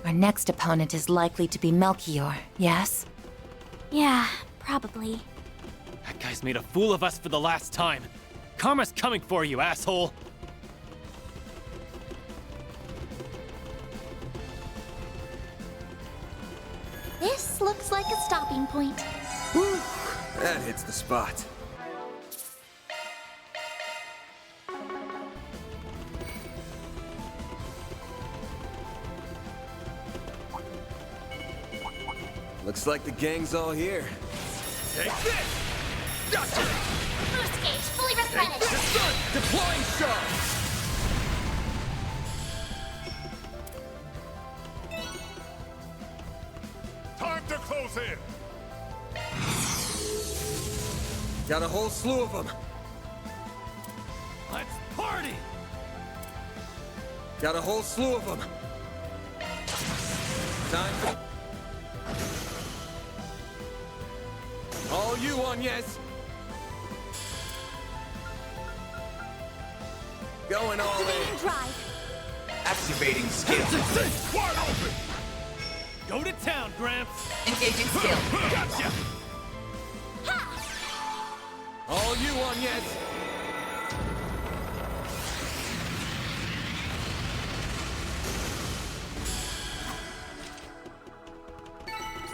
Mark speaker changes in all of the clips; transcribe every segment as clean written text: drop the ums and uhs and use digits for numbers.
Speaker 1: Our next opponent is likely to be Melchior, yes?
Speaker 2: Yeah, probably.
Speaker 3: That guy's made a fool of us for the last time. Karma's coming for you, asshole!
Speaker 2: This looks like a stopping point.
Speaker 4: Whew, that hits the spot. Looks like the gang's all here. Take this! Gotcha!
Speaker 2: Boost gauge fully replenished.
Speaker 4: The sun! Deploying charge!
Speaker 5: Time to close in!
Speaker 4: Got a whole slew of them.
Speaker 3: Let's party!
Speaker 4: Got a whole slew of them. Time for... All you on, yes. Going all
Speaker 2: Activating
Speaker 4: in.
Speaker 2: drive.
Speaker 6: Activating skill.
Speaker 5: Wide open!
Speaker 3: Go to town, Gramps!
Speaker 6: Engaging skill.
Speaker 3: Gotcha!
Speaker 4: All you on, yes.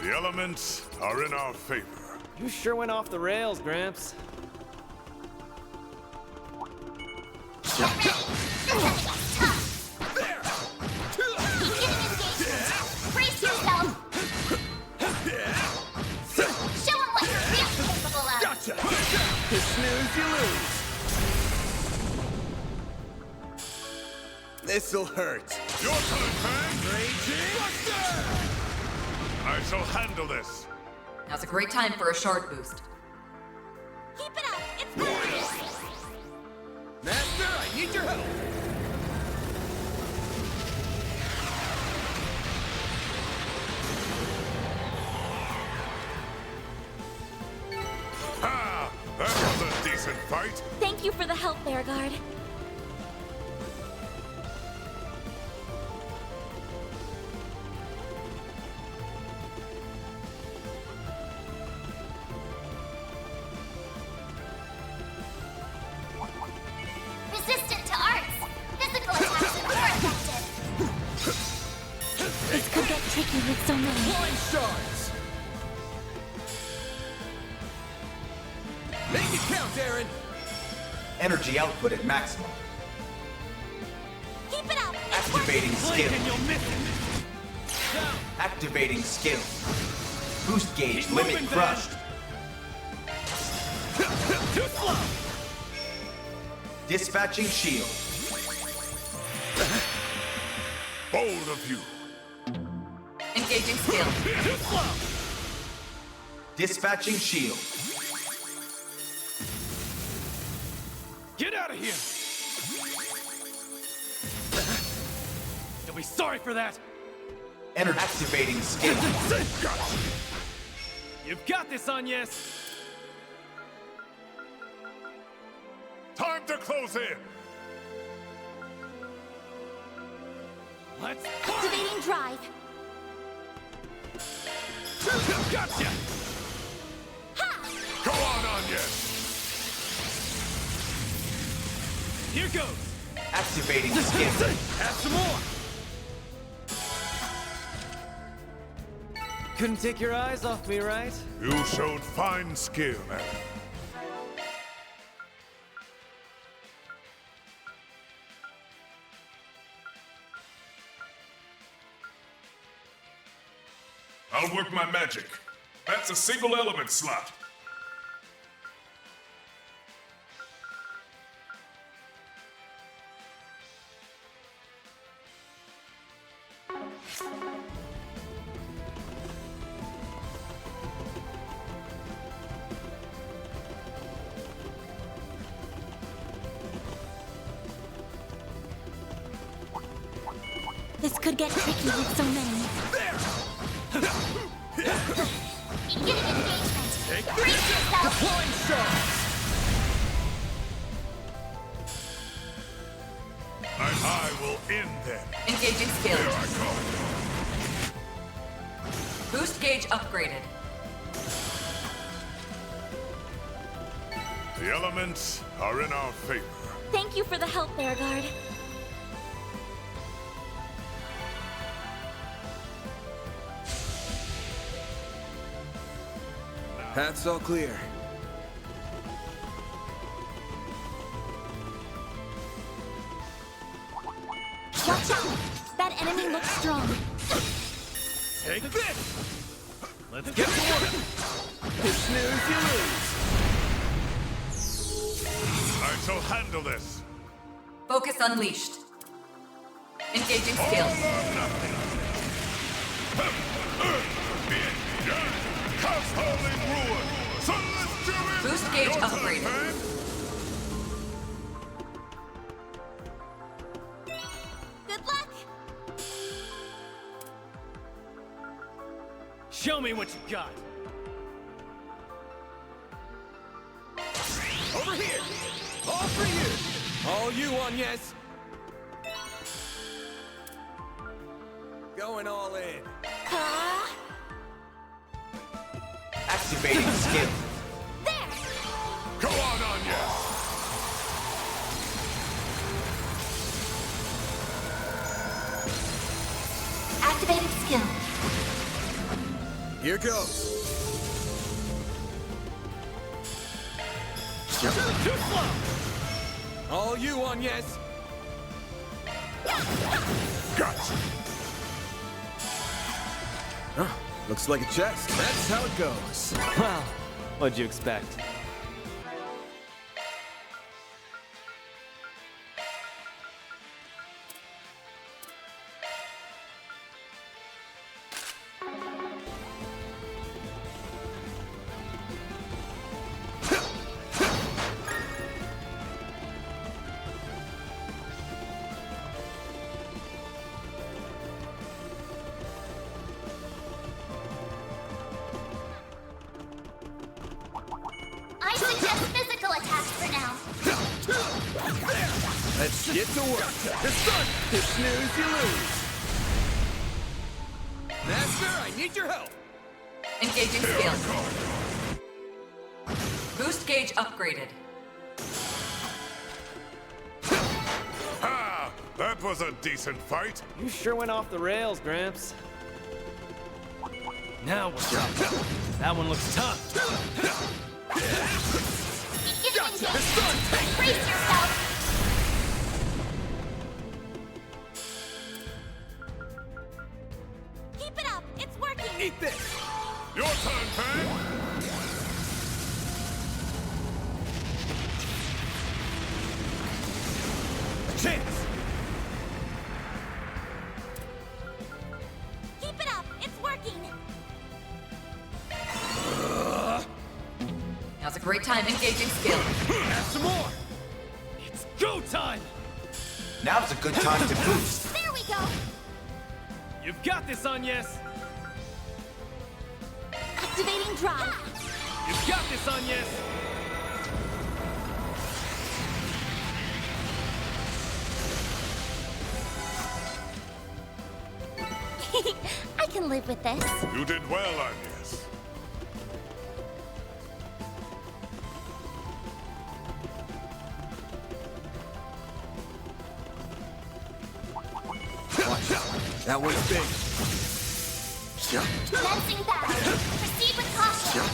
Speaker 5: The elements are in our favor.
Speaker 3: You sure went off the rails, Gramps.
Speaker 2: Brace yourself. Show 'em what you're really capable of.
Speaker 4: Gotcha! You snooze, you lose. This'll hurt.
Speaker 5: Your turn, Fang!
Speaker 4: Raging Buster!
Speaker 5: I shall handle this.
Speaker 6: Now's a great time for a shard boost.
Speaker 2: Keep it up. It's good.
Speaker 4: Master, I need your help.
Speaker 5: Ha! That was a decent fight.
Speaker 2: Thank you for the help, Beauregard. Resistant to arts. Physical attacks are more effective. This could get tricky with so many.
Speaker 4: Flying shards! Make it count, Aaron!
Speaker 6: Energy output at maximum.
Speaker 2: Keep it up. It's
Speaker 6: Activating
Speaker 2: working.
Speaker 3: Blink
Speaker 6: skill.
Speaker 3: and you'll miss it! Down!
Speaker 6: Activating skill. Boost gauge
Speaker 3: Keep
Speaker 6: limit
Speaker 3: moving,
Speaker 6: crushed.
Speaker 3: Too slow!
Speaker 6: Dispatching shield.
Speaker 5: Bold of you.
Speaker 6: Engaging skill.
Speaker 3: Too slow!
Speaker 6: Dispatching shield.
Speaker 3: Get out of here! You'll be sorry for that!
Speaker 6: Activating skill.
Speaker 3: You've got this, Agnes!
Speaker 5: Time to close in.
Speaker 3: Let's
Speaker 2: Activating drive.
Speaker 3: Gotcha!
Speaker 5: Go on, Anya.
Speaker 3: Here goes!
Speaker 6: Activating skill.
Speaker 3: Have some more! Couldn't take your eyes off me, right?
Speaker 5: You showed fine skill, Aaron. I'll work my magic. That's a single element slot.
Speaker 2: This could get tricky with so many. Beginning engagement. Brace yourself.
Speaker 4: Deploying shards!
Speaker 5: I will end them.
Speaker 6: Engaging skill.
Speaker 5: Here I come.
Speaker 6: Boost gauge upgraded.
Speaker 5: The elements are in our favor.
Speaker 2: Thank you for the help, Beauregard.
Speaker 4: Path's all clear.
Speaker 2: Watch out! That enemy looks strong.
Speaker 3: Take this! Let's get to work!
Speaker 4: You snooze, you lose.
Speaker 5: I shall handle this.
Speaker 6: Focus unleashed. Engaging skills.
Speaker 5: Cast howling ruin. Celestial
Speaker 6: Boost gauge
Speaker 5: Your turn,
Speaker 6: upgraded.
Speaker 5: man.
Speaker 2: Good luck!
Speaker 3: Show me what you got!
Speaker 4: Over here. All for you. All you on, yes. Going all in.
Speaker 2: Huh?
Speaker 6: Activating skill.
Speaker 2: There!
Speaker 5: Go on, Anya.
Speaker 2: Activating skill.
Speaker 4: Here goes.
Speaker 3: Too slow!
Speaker 4: All you on, yes.
Speaker 5: Gotcha.
Speaker 4: Huh, looks like a chest. That's how it goes.
Speaker 3: Well, what'd you expect?
Speaker 2: I suggest physical attacks for now.
Speaker 4: Let's get to work. You snooze, you lose. Master, I need your help.
Speaker 6: Engaging skills. Boost gauge upgraded.
Speaker 5: Ah, that was a decent fight.
Speaker 3: You sure went off the rails, Gramps. Now what's up? That one looks tough.
Speaker 2: Beginning engagement. Brace yourself. Keep it up. It's working.
Speaker 4: Eat this.
Speaker 5: Your turn, Fang.
Speaker 4: Chance.
Speaker 2: Keep it up. It's working.
Speaker 6: Now's a great time engaging skill.
Speaker 4: Have some more.
Speaker 3: It's go time!
Speaker 6: Now's a good time to boost.
Speaker 2: There we go.
Speaker 3: You've got this, Agnes!
Speaker 2: Activating drive.
Speaker 3: You've got this, Agnes!
Speaker 2: I can live with this.
Speaker 5: You did well, Agnes.
Speaker 4: Watch out. That one's big.
Speaker 2: Commencing battle. Proceed with caution.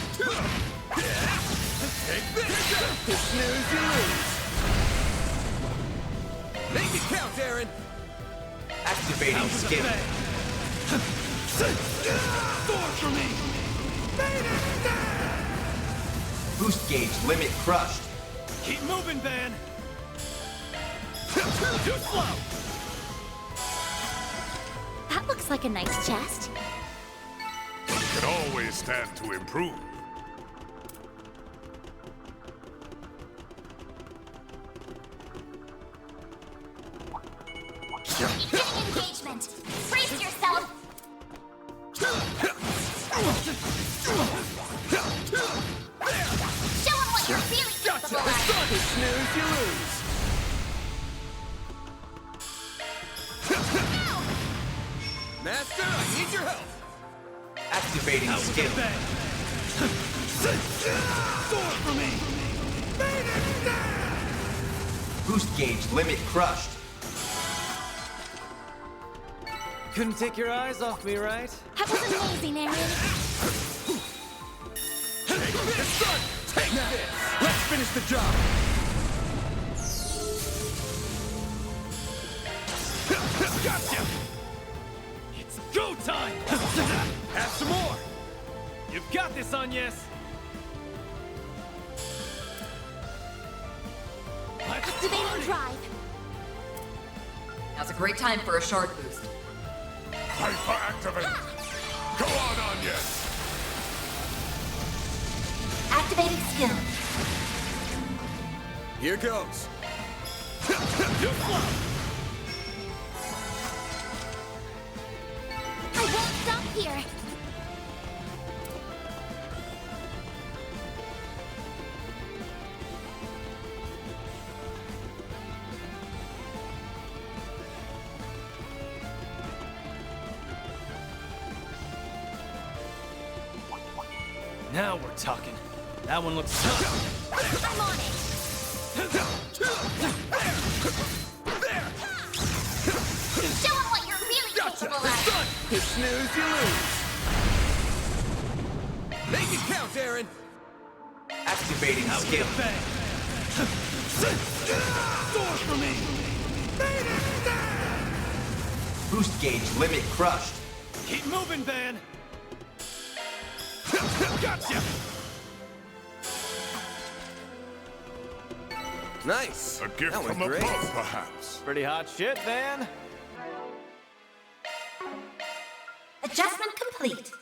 Speaker 4: Take this. You snooze, you lose. Make it count, Aaron.
Speaker 6: Activating skill.
Speaker 3: Sword for me!
Speaker 6: Boost gauge limit crushed.
Speaker 3: Keep moving, Van! Too slow!
Speaker 2: That looks like a nice chest.
Speaker 5: Can always stand to improve.
Speaker 2: Beginning engagement. Brace yourself. Show 'em what you're really capable of.
Speaker 4: You snooze, you lose. Master, I need your help.
Speaker 6: Activating skill. Boost gauge limit crushed.
Speaker 3: Couldn't take your eyes off me, right?
Speaker 2: That was amazing, Aaron.
Speaker 4: Take this! Let's finish the job!
Speaker 3: Gotcha! It's go time! Have some more! You've got this, Agnes! Let's
Speaker 2: Activating
Speaker 3: party!
Speaker 2: drive.
Speaker 7: Now's a great time for a shard boost.
Speaker 5: Hyper activate! Go on, Anya!
Speaker 2: Activating skill.
Speaker 4: Here goes.
Speaker 3: You flop!
Speaker 2: I won't stop here.
Speaker 3: Now we're talking. That one looks tough.
Speaker 2: I'm on it. Show 'em what you're really capable of.
Speaker 4: You snooze, you lose. Make it count, Aaron.
Speaker 6: Activating skill.
Speaker 3: Bang! Door for me!
Speaker 6: Boost gauge limit crushed.
Speaker 3: Keep moving, Van! Gotcha!
Speaker 4: Nice.
Speaker 5: A gift
Speaker 4: That was
Speaker 5: from
Speaker 4: great.
Speaker 5: above, perhaps.
Speaker 3: Pretty hot shit, Van.
Speaker 2: Adjustment complete.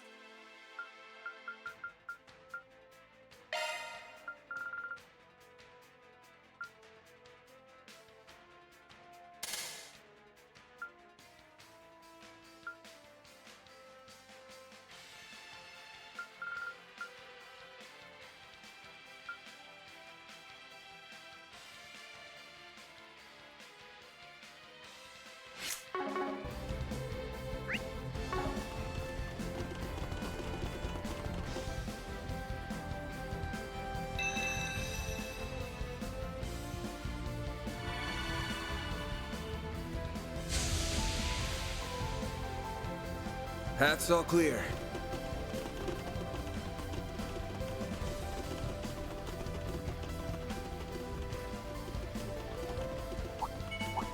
Speaker 4: Path's all clear.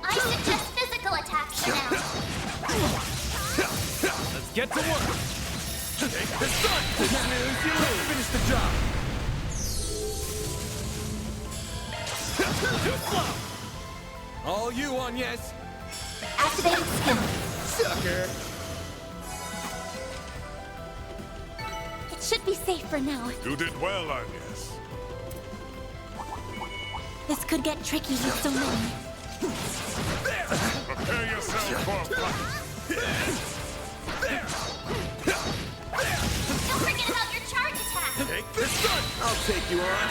Speaker 2: I suggest physical attacks for now.
Speaker 3: Let's get to work.
Speaker 4: Take the sun! Snooze, you lose. Finish the job.
Speaker 3: You flop!
Speaker 4: All you, Agnes.
Speaker 2: Activating skill.
Speaker 4: Sucker.
Speaker 2: It should be safe for now.
Speaker 5: You did well, Agnes.
Speaker 2: This could get tricky with so many.
Speaker 5: Prepare yourself for a fight.
Speaker 2: Don't forget about your charge attack.
Speaker 4: Take the sun. I'll take you on.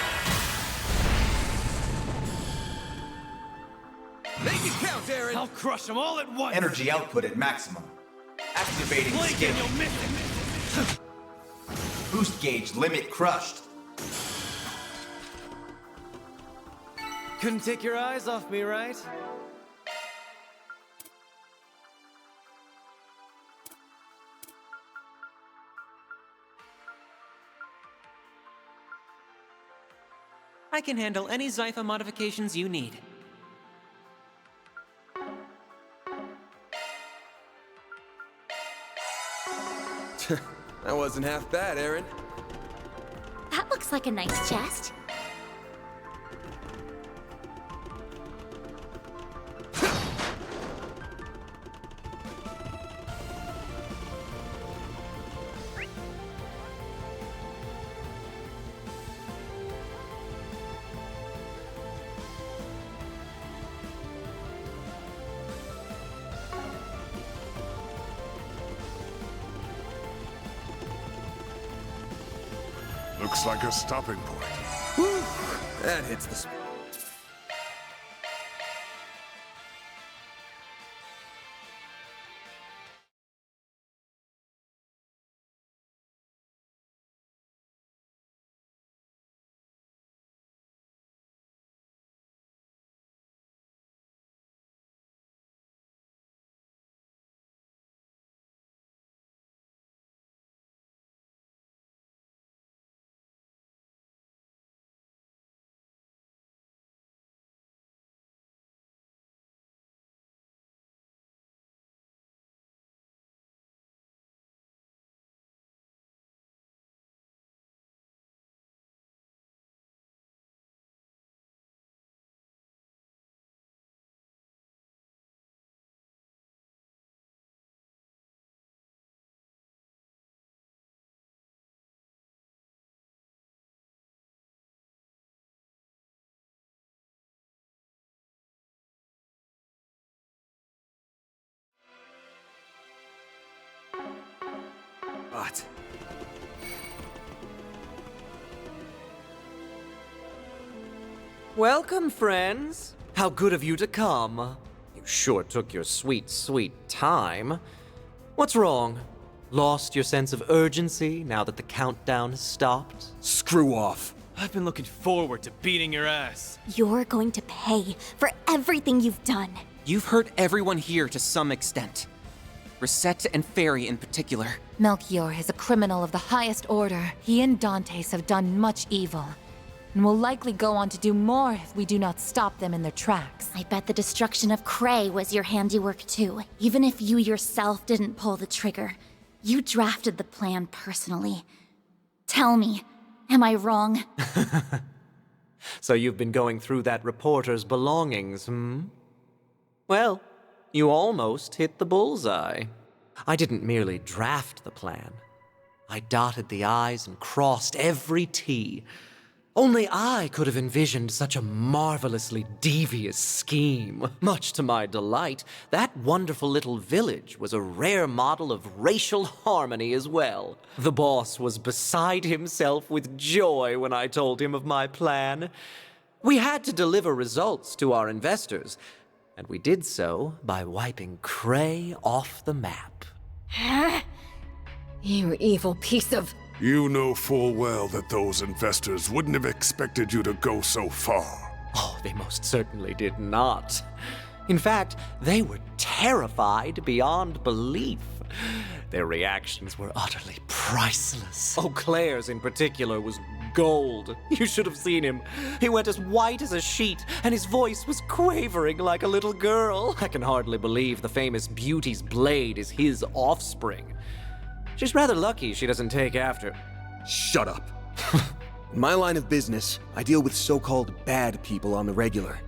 Speaker 4: Make it count, Aaron.
Speaker 3: I'll crush them all at once!
Speaker 6: Energy output at maximum. Activating
Speaker 3: Blink
Speaker 6: skill.
Speaker 3: and you'll miss it!
Speaker 6: Boost gauge limit crushed.
Speaker 3: Couldn't take your eyes off me, right? I can handle any Zypha modifications you need.
Speaker 4: That wasn't half bad, Aaron.
Speaker 2: That looks like a nice chest.
Speaker 5: Looks like a stopping point.
Speaker 4: That hits the spot.
Speaker 7: Welcome, friends. How good of you to come. You sure took your sweet, sweet time. What's wrong? Lost your sense of urgency now that the countdown has stopped?
Speaker 4: Screw off.
Speaker 3: I've been looking forward to beating your ass.
Speaker 2: You're going to pay for everything you've done.
Speaker 8: You've hurt everyone here to some extent. Rosette and Fairy in particular.
Speaker 1: Melchior is a criminal of the highest order. He and Dantes have done much evil, and will likely go on to do more if we do not stop them in their tracks.
Speaker 2: I bet the destruction of Cray was your handiwork too. Even if you yourself didn't pull the trigger, you drafted the plan personally. Tell me, am I wrong?
Speaker 7: So you've been going through that reporter's belongings, Well, you almost hit the bullseye. I didn't merely draft the plan. I dotted the I's and crossed every T. Only I could have envisioned such a marvelously devious scheme. Much to my delight, that wonderful little village was a rare model of racial harmony as well. The boss was beside himself with joy when I told him of my plan. We had to deliver results to our investors, and we did so by wiping Cray off the map.
Speaker 1: You evil piece of...
Speaker 5: You know full well that those investors wouldn't have expected you to go so far.
Speaker 7: Oh, they most certainly did not. In fact, they were terrified beyond belief. Their reactions were utterly priceless. Eau Claire's in particular was gold. You should have seen him. He went as white as a sheet, and his voice was quavering like a little girl. I can hardly believe the famous Beauty's blade is his offspring. She's rather lucky she doesn't take after.
Speaker 4: Shut up. In my line of business, I deal with so-called bad people on the regular.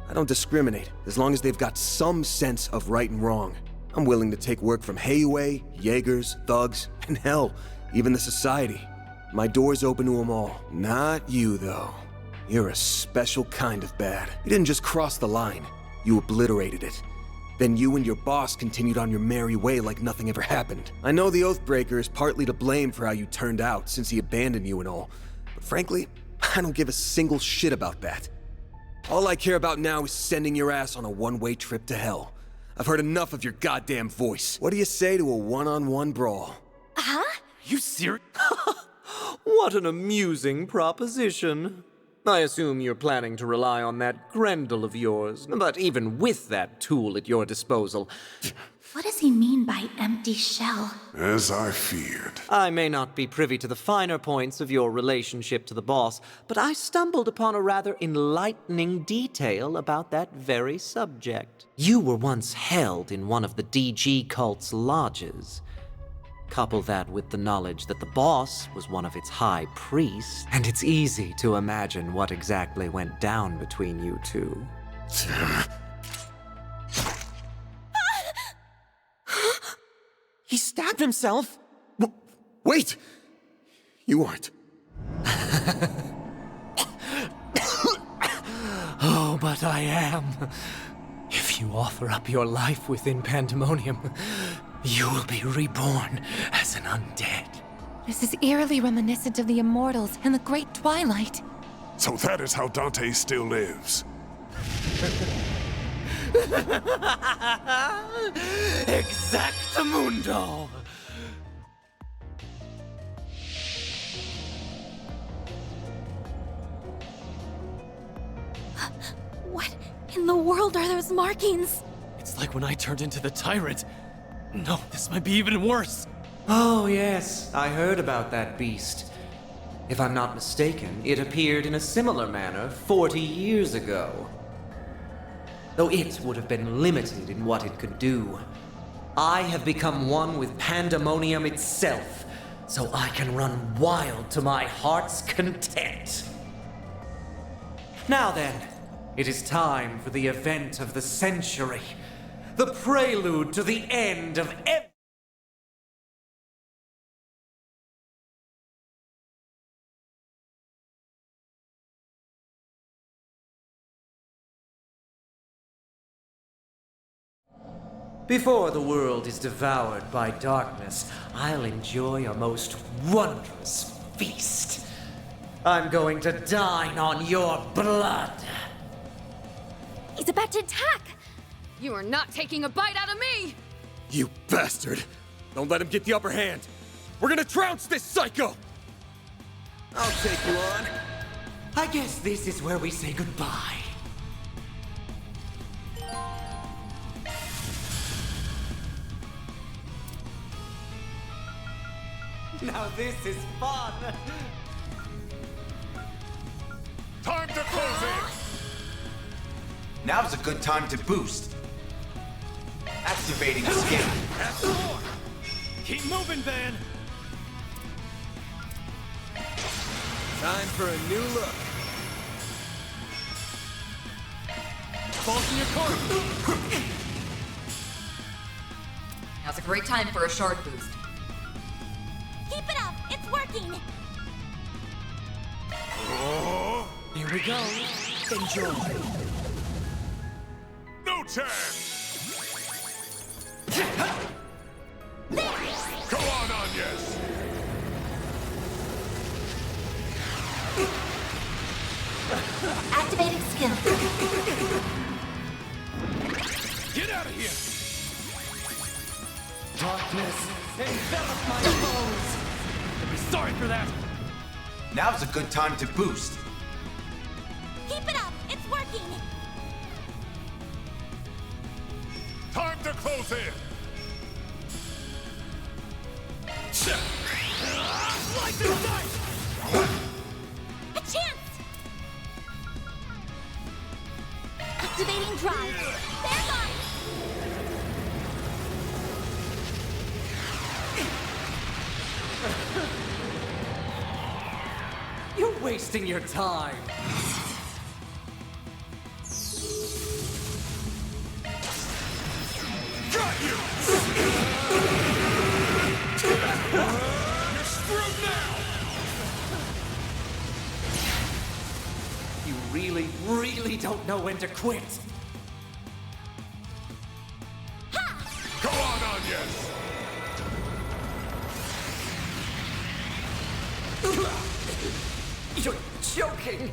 Speaker 4: I don't discriminate, as long as they've got some sense of right and wrong. I'm willing to take work from Heiwei, Jaegers, thugs, and hell, even the society. My door's open to them all. Not you, though. You're a special kind of bad. You didn't just cross the line, you obliterated it. Then you and your boss continued on your merry way like nothing ever happened. I know the Oathbreaker is partly to blame for how you turned out, since he abandoned you and all. But frankly, I don't give a single shit about that. All I care about now is sending your ass on a one-way trip to hell. I've heard enough of your goddamn voice. What do you say to a one-on-one brawl?
Speaker 3: You serious?
Speaker 7: What an amusing proposition. I assume you're planning to rely on that Grendel of yours, but even with that tool at your disposal...
Speaker 2: What does he mean by empty shell?
Speaker 5: As I feared.
Speaker 7: I may not be privy to the finer points of your relationship to the boss, but I stumbled upon a rather enlightening detail about that very subject. You were once held in one of the DG cult's lodges. Couple that with the knowledge that the boss was one of its high priests, and it's easy to imagine what exactly went down between you two.
Speaker 8: He stabbed himself?
Speaker 4: Wait! You aren't.
Speaker 7: Oh, but I am. If you offer up your life within Pandemonium, you will be reborn as an undead.
Speaker 1: This is eerily reminiscent of the Immortals and the Great Twilight.
Speaker 5: So that is how Dante still lives.
Speaker 7: Exactamundo!
Speaker 2: What in the world are those markings?
Speaker 3: It's like when I turned into the tyrant. No, this might be even worse.
Speaker 7: Oh, yes, I heard about that beast. If I'm not mistaken, it appeared in a similar manner 40 years ago. Though it would have been limited in what it could do. I have become one with Pandemonium itself, so I can run wild to my heart's content. Now then, it is time for the event of the century. The prelude to the end of every... Before the world is devoured by darkness, I'll enjoy a most wondrous feast. I'm going to dine on your blood.
Speaker 2: He's about to attack!
Speaker 9: You are not taking a bite out of me!
Speaker 4: You bastard! Don't let him get the upper hand! We're gonna trounce this psycho! I'll take you on.
Speaker 7: I guess this is where we say goodbye. Now this is fun!
Speaker 5: Time to close in!
Speaker 6: Now's a good time to boost. Activating skill.
Speaker 3: That's more! Keep moving, Van!
Speaker 4: Time for a new look.
Speaker 3: Falls in your court!
Speaker 10: Now's a great time for a shard boost.
Speaker 2: Keep it up! It's working!
Speaker 3: Here we go. Enjoy.
Speaker 5: No chance! Go on, Agnes!
Speaker 2: Activating skill.
Speaker 3: Get out of here!
Speaker 7: Darkness, envelop my foes!
Speaker 3: You'll be sorry for that!
Speaker 6: Now's a good time to boost.
Speaker 2: Keep it up! It's working!
Speaker 5: Time to close in!
Speaker 3: Like this dice!
Speaker 2: A chance! Activating drive. They're gone!
Speaker 7: You're wasting your time.
Speaker 5: Got you! You're screwed now!
Speaker 7: You really don't know when to quit.
Speaker 5: Go on, Agnes!
Speaker 7: You're joking.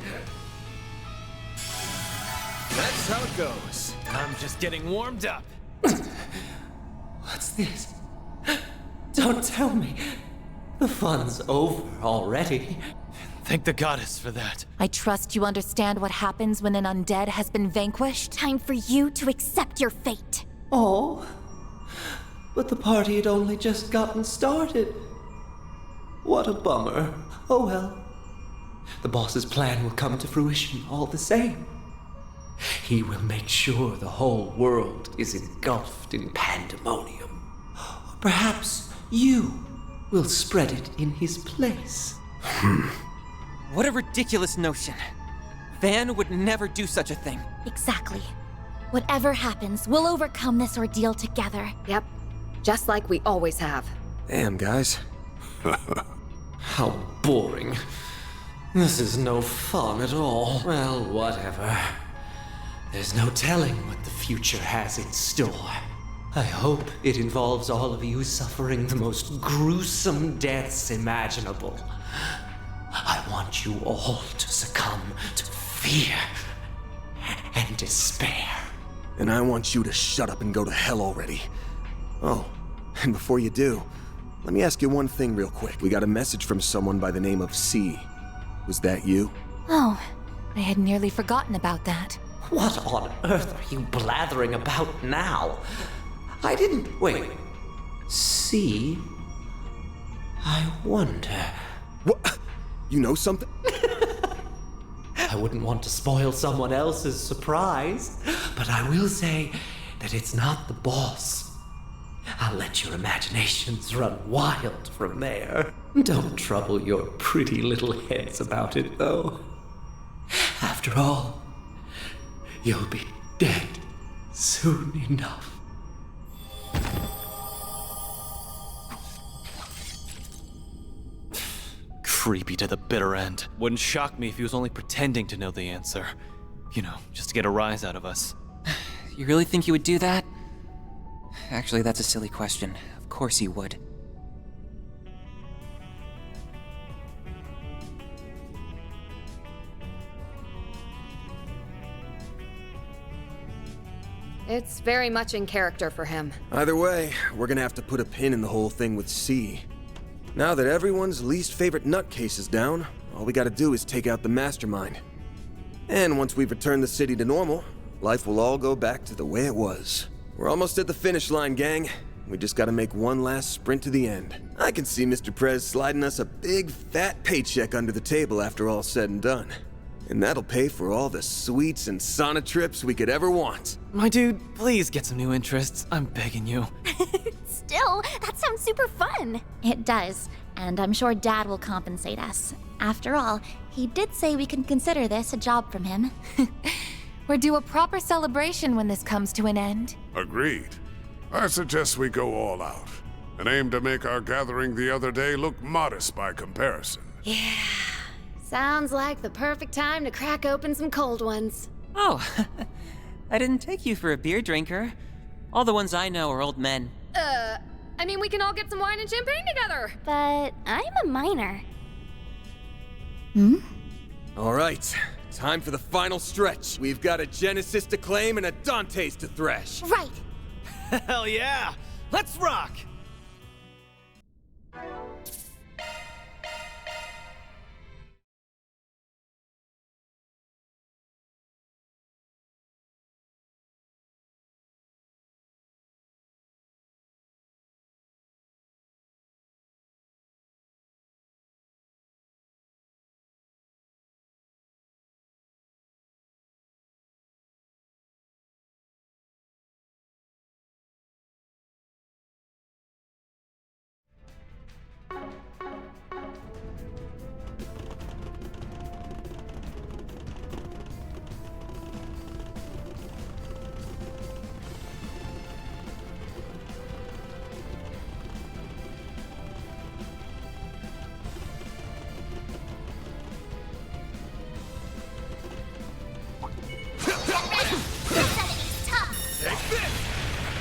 Speaker 4: That's how it goes.
Speaker 3: I'm just getting warmed up.
Speaker 7: What's this? Don't tell me. The fun's over already.
Speaker 3: Thank the goddess for that.
Speaker 1: I trust you understand what happens when an undead has been vanquished.
Speaker 2: Time for you to accept your fate.
Speaker 7: Oh, but the party had only just gotten started. What a bummer. Oh well. The boss's plan will come to fruition all the same. He will make sure the whole world is engulfed in pandemonium. Or perhaps you will spread it in his place.
Speaker 8: What a ridiculous notion. Van would never do such a thing.
Speaker 2: Exactly. Whatever happens, we'll overcome this ordeal together.
Speaker 10: Yep. Just like we always have.
Speaker 4: Damn, guys.
Speaker 7: How boring. This is no fun at all. Well, whatever. There's no telling what the future has in store. I hope it involves all of you suffering the most gruesome deaths imaginable. I want you all to succumb to fear and despair.
Speaker 4: And I want you to shut up and go to hell already. Oh, and before you do, let me ask you one thing real quick. We got a message from someone by the name of C. Was that you?
Speaker 1: Oh, I had nearly forgotten about that.
Speaker 7: What on earth are you blathering about now? I didn't. Wait. See? I wonder.
Speaker 4: What? You know something?
Speaker 7: I wouldn't want to spoil someone else's surprise, but I will say that it's not the boss. I'll let your imaginations run wild from there. Don't trouble your pretty little heads about it, though. After all, you'll be dead soon enough.
Speaker 3: Creepy to the bitter end. Wouldn't shock me if he was only pretending to know the answer. You know, just to get a rise out of us.
Speaker 8: You really think he would do that? Actually, that's a silly question. Of course he would.
Speaker 9: It's very much in character for him.
Speaker 4: Either way, we're gonna have to put a pin in the whole thing with C. Now that everyone's least favorite nutcase is down, all we gotta do is take out the mastermind. And once we've returned the city to normal, life will all go back to the way it was. We're almost at the finish line, gang. We just gotta make one last sprint to the end. I can see Mr. Prez sliding us a big, fat paycheck under the table after all's said and done. And that'll pay for all the sweets and sauna trips we could ever want.
Speaker 3: My dude, please get some new interests. I'm begging you.
Speaker 2: Still, that sounds super fun. It does, and I'm sure Dad will compensate us. After all, he did say we can consider this a job from him.
Speaker 1: We're due a proper celebration when this comes to an end.
Speaker 5: Agreed. I suggest we go all out, and aim to make our gathering the other day look modest by comparison.
Speaker 9: Yeah. Sounds like the perfect time to crack open some cold ones.
Speaker 8: Oh, I didn't take you for a beer drinker. All the ones I know are old men.
Speaker 9: I mean, we can all get some wine and champagne together.
Speaker 2: But I'm a minor.
Speaker 4: All right, time for the final stretch. We've got a Genesis to claim and a Dante's to thresh.
Speaker 2: Right.
Speaker 3: Hell yeah! Let's rock!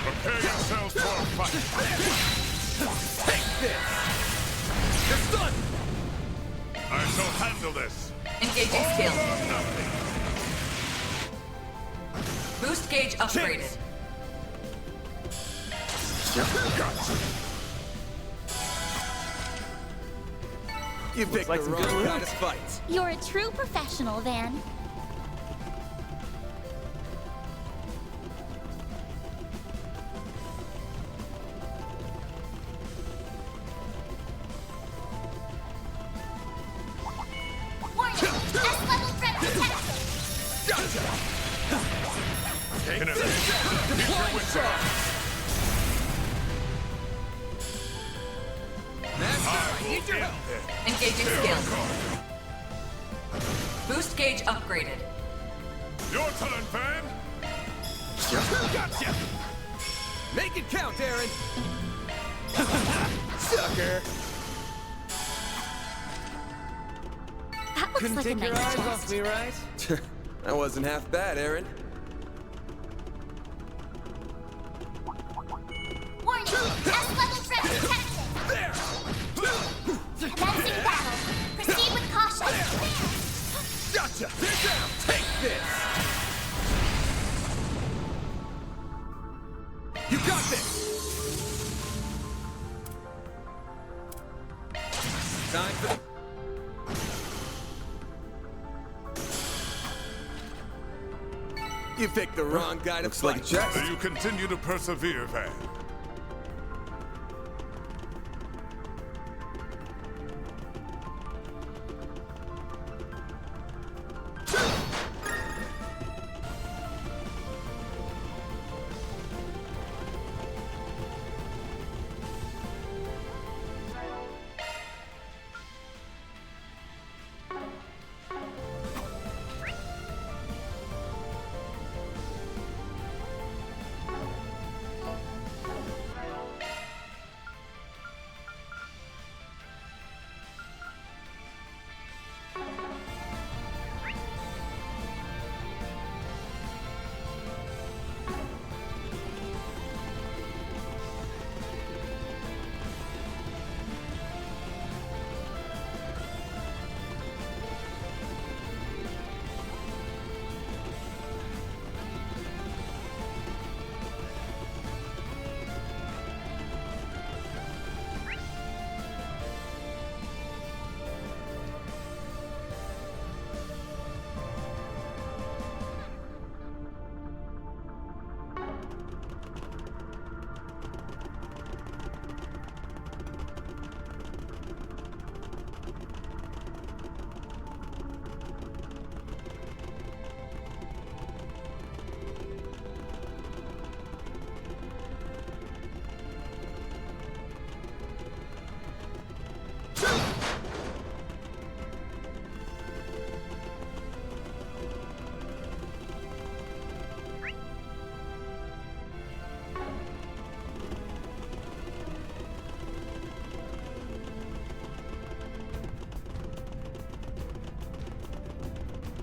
Speaker 5: Prepare yourselves for a fight.
Speaker 4: Take this! You're done!
Speaker 5: I shall handle this.
Speaker 10: Engaging skill.
Speaker 5: Nothing.
Speaker 10: Boost gauge upgraded.
Speaker 5: Gotcha.
Speaker 4: You picked
Speaker 3: like
Speaker 4: the
Speaker 3: some
Speaker 4: wrong
Speaker 3: good
Speaker 4: kind of fight.
Speaker 2: You're a true professional, Van.
Speaker 5: Taking it. Keep your wits up.
Speaker 4: Need your help.
Speaker 10: Engaging skill. Boost gauge upgraded.
Speaker 5: Your turn, Van.
Speaker 4: Gotcha! Make it count, Aaron! Sucker!
Speaker 2: That looks like a nice chest.
Speaker 3: me, right?
Speaker 4: That wasn't half bad, Aaron.
Speaker 2: Warning! S-level threat detected!
Speaker 4: There!
Speaker 2: Commencing battle. Proceed with caution.
Speaker 4: Gotcha! Get down! Take this! You got this! Time for... You picked the wrong guy to fight. Looks like a chest.
Speaker 5: You continue to persevere, Van.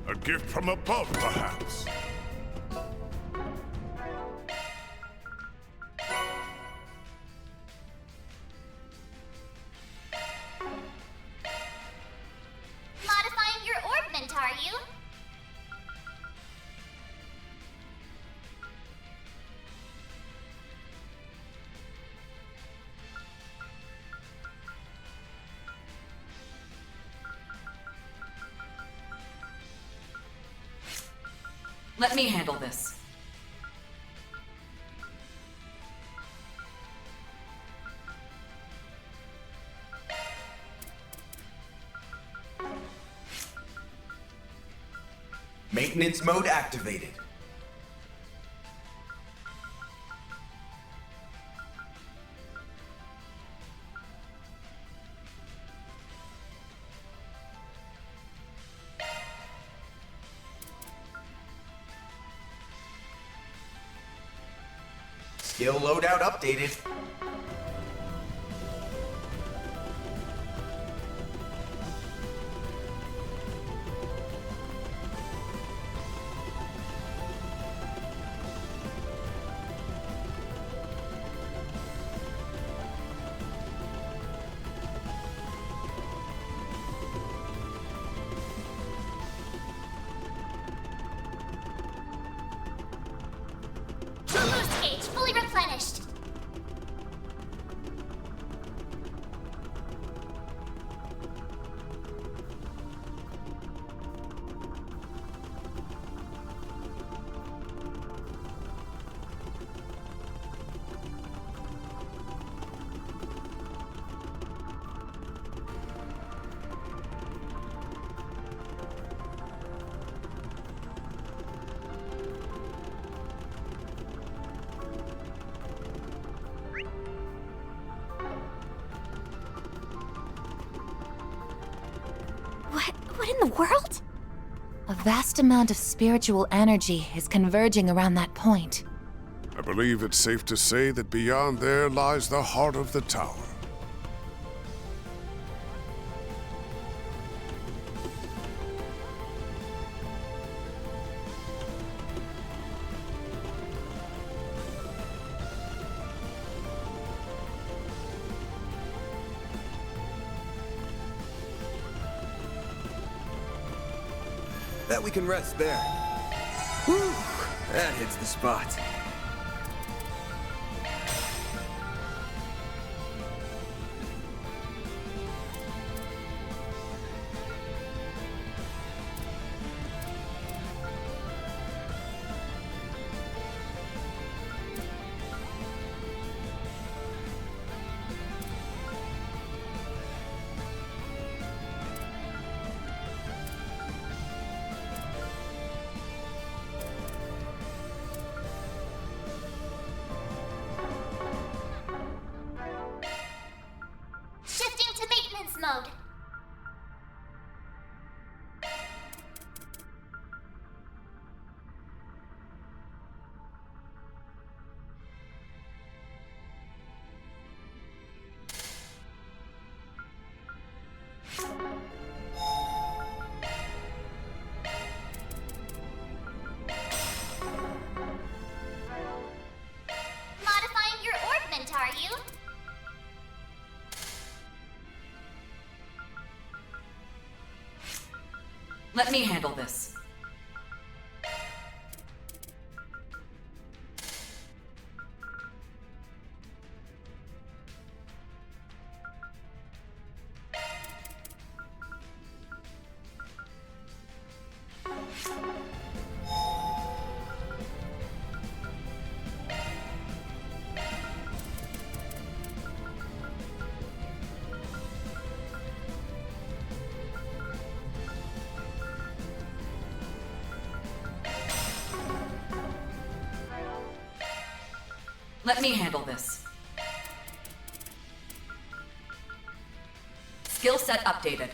Speaker 5: A gift from above, perhaps.
Speaker 2: Modifying your orbment, are you?
Speaker 10: Let me handle this.
Speaker 6: Maintenance mode activated. Skill loadout updated.
Speaker 2: Boost gauge fully replenished. What in the world?
Speaker 1: A vast amount of spiritual energy is converging around that point.
Speaker 5: I believe it's safe to say that beyond there lies the heart of the tower.
Speaker 4: Bet we can rest there. Whew, that hits the spot.
Speaker 2: Shifting to maintenance mode. Modifying your orbment, are you?
Speaker 10: Let me handle this. Let me handle this. Skill set updated.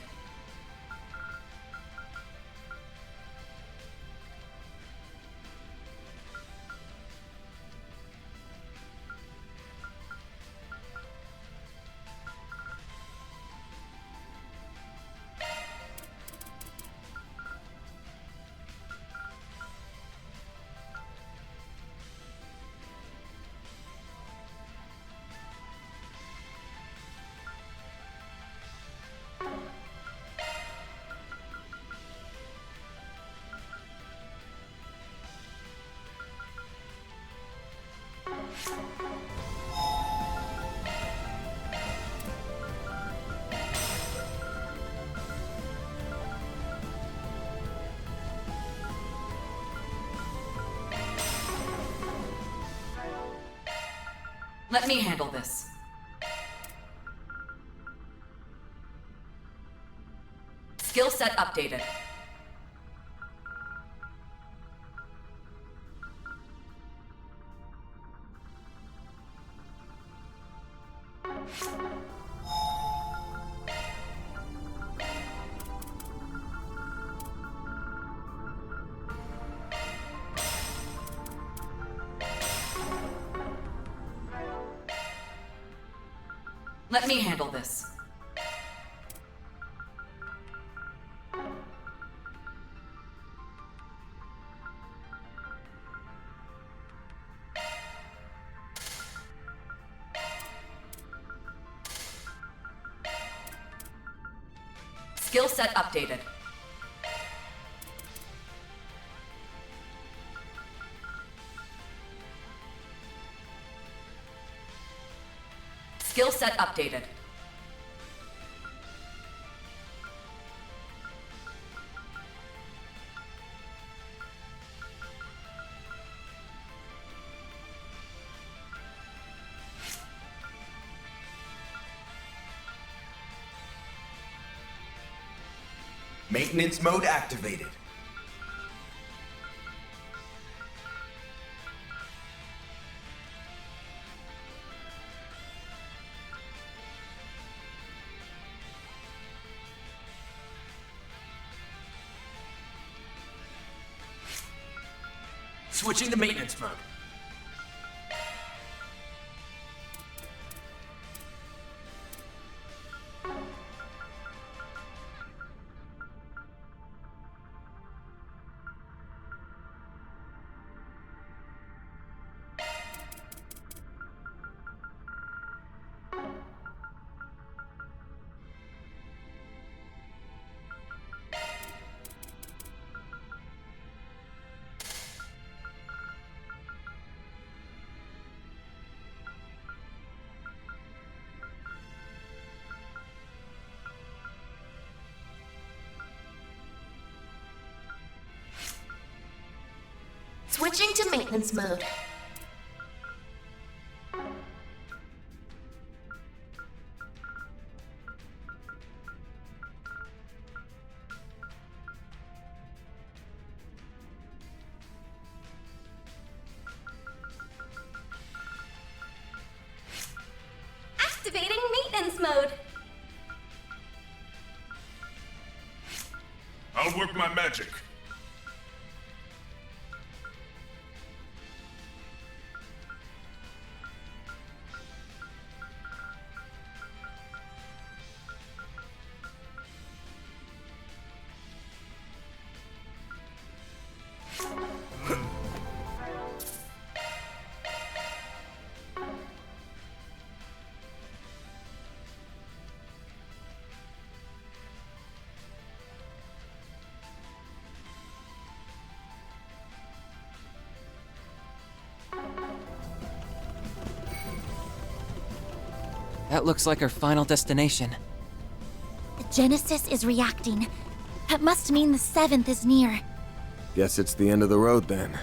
Speaker 10: Let me handle this. Skill set updated. Let me handle this. Skill set updated. Skill set updated.
Speaker 6: Maintenance mode activated.
Speaker 11: Switching to maintenance mode.
Speaker 9: Switching to maintenance mode. Activating maintenance mode.
Speaker 5: I'll work my magic.
Speaker 8: That looks like our final destination.
Speaker 2: The Genesis is reacting. That must mean the 7th is near.
Speaker 4: Guess it's the end of the road then.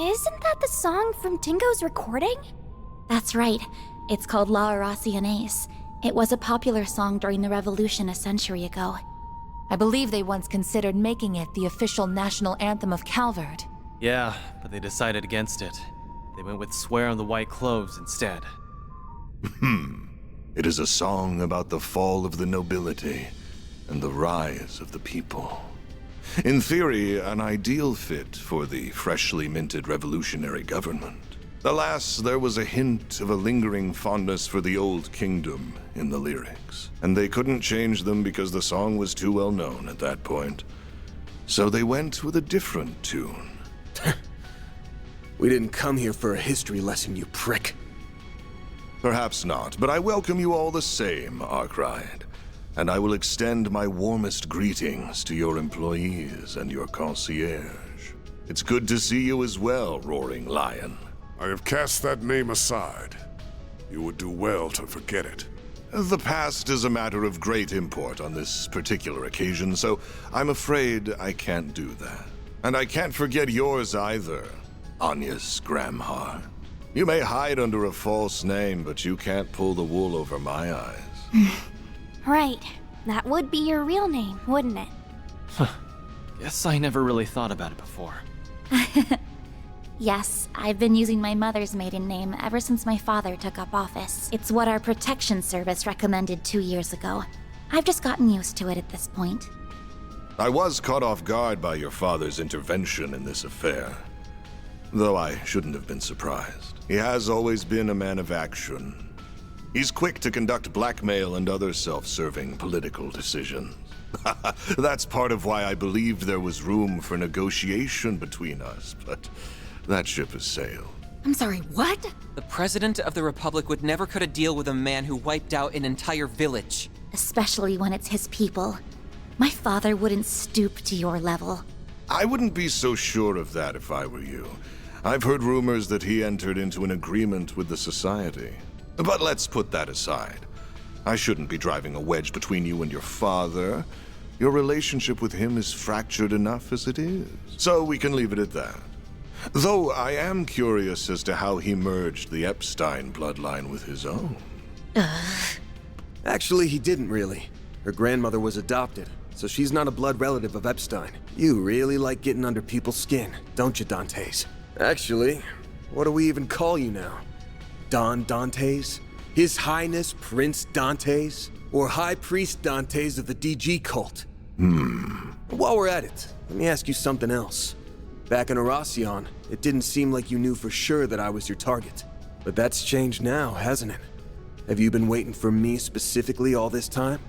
Speaker 2: Isn't that the song from Tingo's recording? That's right. It's called La Aracianes. It was a popular song during the revolution a century ago.
Speaker 1: I believe they once considered making it the official national anthem of Calvard.
Speaker 3: Yeah, but they decided against it. They went with Swear on the White Cloves instead.
Speaker 11: It is a song about the fall of the nobility and the rise of the people. In theory, an ideal fit for the freshly minted revolutionary government. Alas, there was a hint of a lingering fondness for the old kingdom in the lyrics, and they couldn't change them because the song was too well known at that point. So they went with a different tune.
Speaker 4: We didn't come here for a history lesson, you prick.
Speaker 11: Perhaps not, but I welcome you all the same, Arkride. And I will extend my warmest greetings to your employees and your concierge. It's good to see you as well, Roaring Lion.
Speaker 5: I have cast that name aside. You would do well to forget it.
Speaker 11: The past is a matter of great import on this particular occasion, so I'm afraid I can't do that. And I can't forget yours either, Anya's Gramhar. You may hide under a false name, but you can't pull the wool over my eyes.
Speaker 2: Right. That would be your real name, wouldn't it?
Speaker 3: Guess I never really thought about it before.
Speaker 2: Yes, I've been using my mother's maiden name ever since my father took up office. It's what our protection service recommended 2 years ago. I've just gotten used to it at this point.
Speaker 11: I was caught off guard by your father's intervention in this affair. Though I shouldn't have been surprised. He has always been a man of action. He's quick to conduct blackmail and other self-serving political decisions. That's part of why I believed there was room for negotiation between us, but that ship has sailed.
Speaker 9: I'm sorry, what?
Speaker 8: The President of the Republic would never cut a deal with a man who wiped out an entire village.
Speaker 2: Especially when it's his people. My father wouldn't stoop to your level.
Speaker 11: I wouldn't be so sure of that if I were you. I've heard rumors that he entered into an agreement with the Society. But let's put that aside. I shouldn't be driving a wedge between you and your father. Your relationship with him is fractured enough as it is. So we can leave it at that. Though I am curious as to how he merged the Epstein bloodline with his own.
Speaker 4: Actually, he didn't really. Her grandmother was adopted, so she's not a blood relative of Epstein. You really like getting under people's skin, don't you, Dantes? Actually, what do we even call you now? Don Dantes? His Highness Prince Dantes? Or High Priest Dantes of the DG cult? While we're at it, let me ask you something else. Back in Erasion, it didn't seem like you knew for sure that I was your target. But that's changed now, hasn't it? Have you been waiting for me specifically all this time?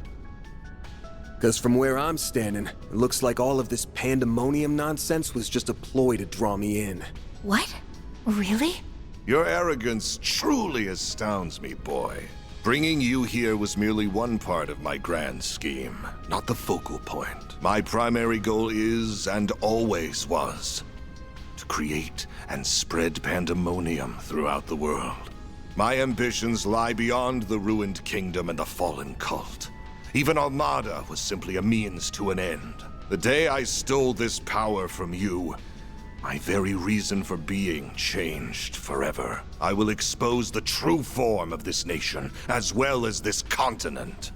Speaker 4: Because from where I'm standing, it looks like all of this pandemonium nonsense was just a ploy to draw me in.
Speaker 1: What? Really?
Speaker 11: Your arrogance truly astounds me, boy. Bringing you here was merely one part of my grand scheme, not the focal point. My primary goal is, and always was, to create and spread pandemonium throughout the world. My ambitions lie beyond the ruined kingdom and the fallen cult. Even Armada was simply a means to an end. The day I stole this power from you, my very reason for being changed forever. I will expose the true form of this nation, as well as this continent.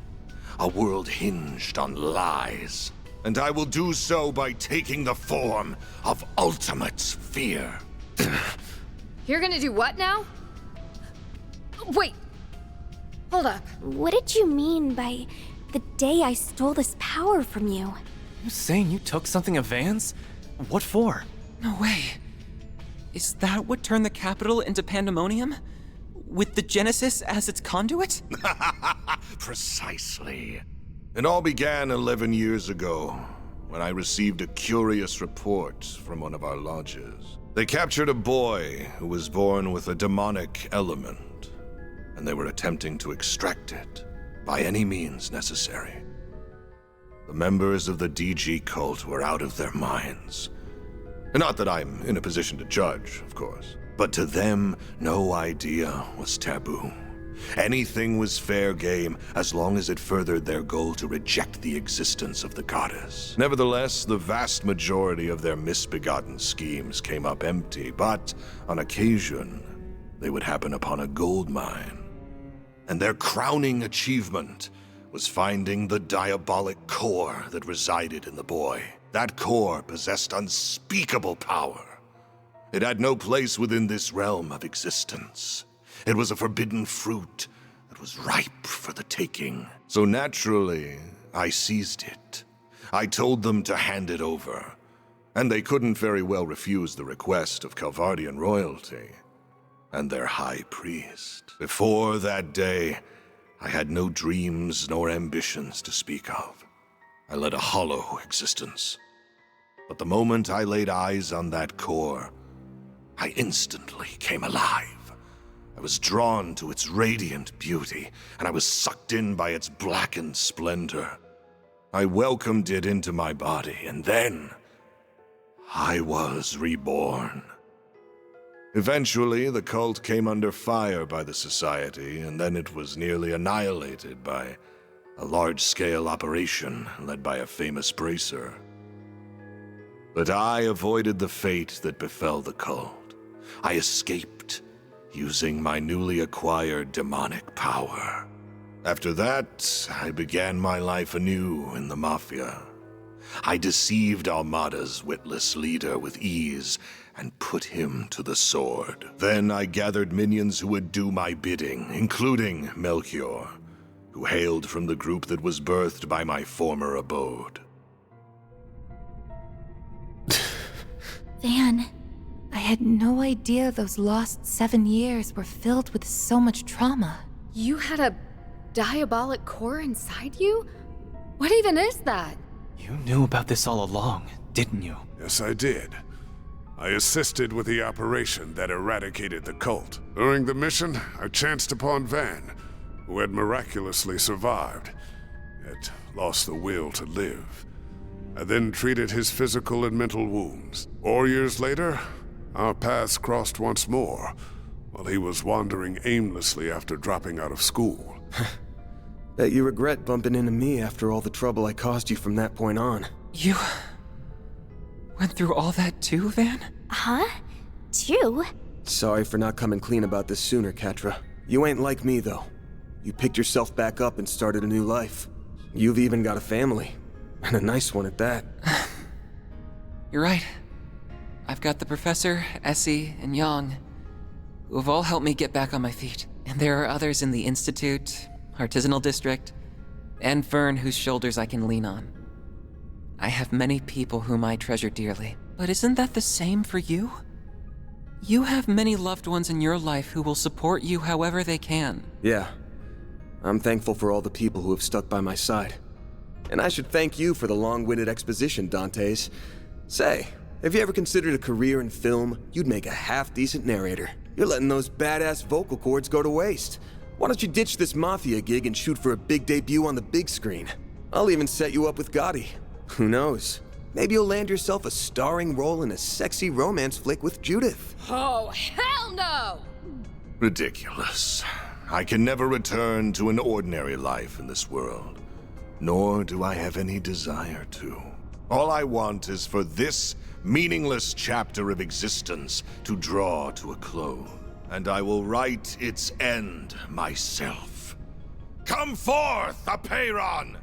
Speaker 11: A world hinged on lies. And I will do so by taking the form of ultimate fear.
Speaker 9: You're gonna do what now? Wait! Hold up.
Speaker 2: What did you mean by the day I stole this power from you?
Speaker 3: You saying you took something of Van's? What for?
Speaker 8: No way. Is that what turned the capital into pandemonium? With the Genesis as its conduit?
Speaker 11: Precisely. It all began 11 years ago, when I received a curious report from one of our lodges. They captured a boy who was born with a demonic element, and they were attempting to extract it by any means necessary. The members of the DG cult were out of their minds. Not that I'm in a position to judge, of course, but to them, no idea was taboo. Anything was fair game as long as it furthered their goal to reject the existence of the goddess. Nevertheless, the vast majority of their misbegotten schemes came up empty, but on occasion, they would happen upon a gold mine. And their crowning achievement was finding the diabolic core that resided in the boy. That core possessed unspeakable power, It had no place within this realm of existence. It was a forbidden fruit that was ripe for the taking. So naturally, I seized it. I told them to hand it over, and they couldn't very well refuse the request of Calvardian royalty and their high priest. Before that day, I had no dreams nor ambitions to speak of. I led a hollow existence. But the moment I laid eyes on that core, I instantly came alive. I was drawn to its radiant beauty, and I was sucked in by its blackened splendor. I welcomed it into my body, and then I was reborn. Eventually, the cult came under fire by the Society, and then it was nearly annihilated by a large-scale operation led by a famous bracer. But I avoided the fate that befell the cult. I escaped, using my newly acquired demonic power. After that, I began my life anew in the Mafia. I deceived Almada's witless leader with ease and put him to the sword. Then I gathered minions who would do my bidding, including Melchior, who hailed from the group that was birthed by my former abode.
Speaker 2: Van.
Speaker 1: I had no idea those lost 7 years were filled with so much trauma.
Speaker 9: You had a diabolic core inside you? What even is that?
Speaker 3: You knew about this all along, didn't you?
Speaker 5: Yes, I did. I assisted with the operation that eradicated the cult. During the mission, I chanced upon Van, who had miraculously survived, yet lost the will to live. I then treated his physical and mental wounds. 4 years later, our paths crossed once more, while he was wandering aimlessly after dropping out of school.
Speaker 4: Bet you regret bumping into me after all the trouble I caused you from that point on.
Speaker 8: You went through all that too, Van?
Speaker 2: Huh? Too?
Speaker 4: Sorry for not coming clean about this sooner, Catra. You ain't like me, though. You picked yourself back up and started a new life. You've even got a family, and a nice one at that.
Speaker 8: You're right. I've got the Professor, Essie, and Yang, who have all helped me get back on my feet. And there are others in the Institute, Artisanal District, and Fern whose shoulders I can lean on. I have many people whom I treasure dearly. But isn't that the same for you? You have many loved ones in your life who will support you however they can.
Speaker 4: Yeah. I'm thankful for all the people who have stuck by my side. And I should thank you for the long-winded exposition, Dantes. Say, have you ever considered a career in film? You'd make a half-decent narrator. You're letting those badass vocal cords go to waste. Why don't you ditch this Mafia gig and shoot for a big debut on the big screen? I'll even set you up with Gotti. Who knows? Maybe you'll land yourself a starring role in a sexy romance flick with Judith.
Speaker 9: Oh, hell no!
Speaker 11: Ridiculous. I can never return to an ordinary life in this world, nor do I have any desire to. All I want is for this meaningless chapter of existence to draw to a close, and I will write its end myself. Come forth, Apeiron!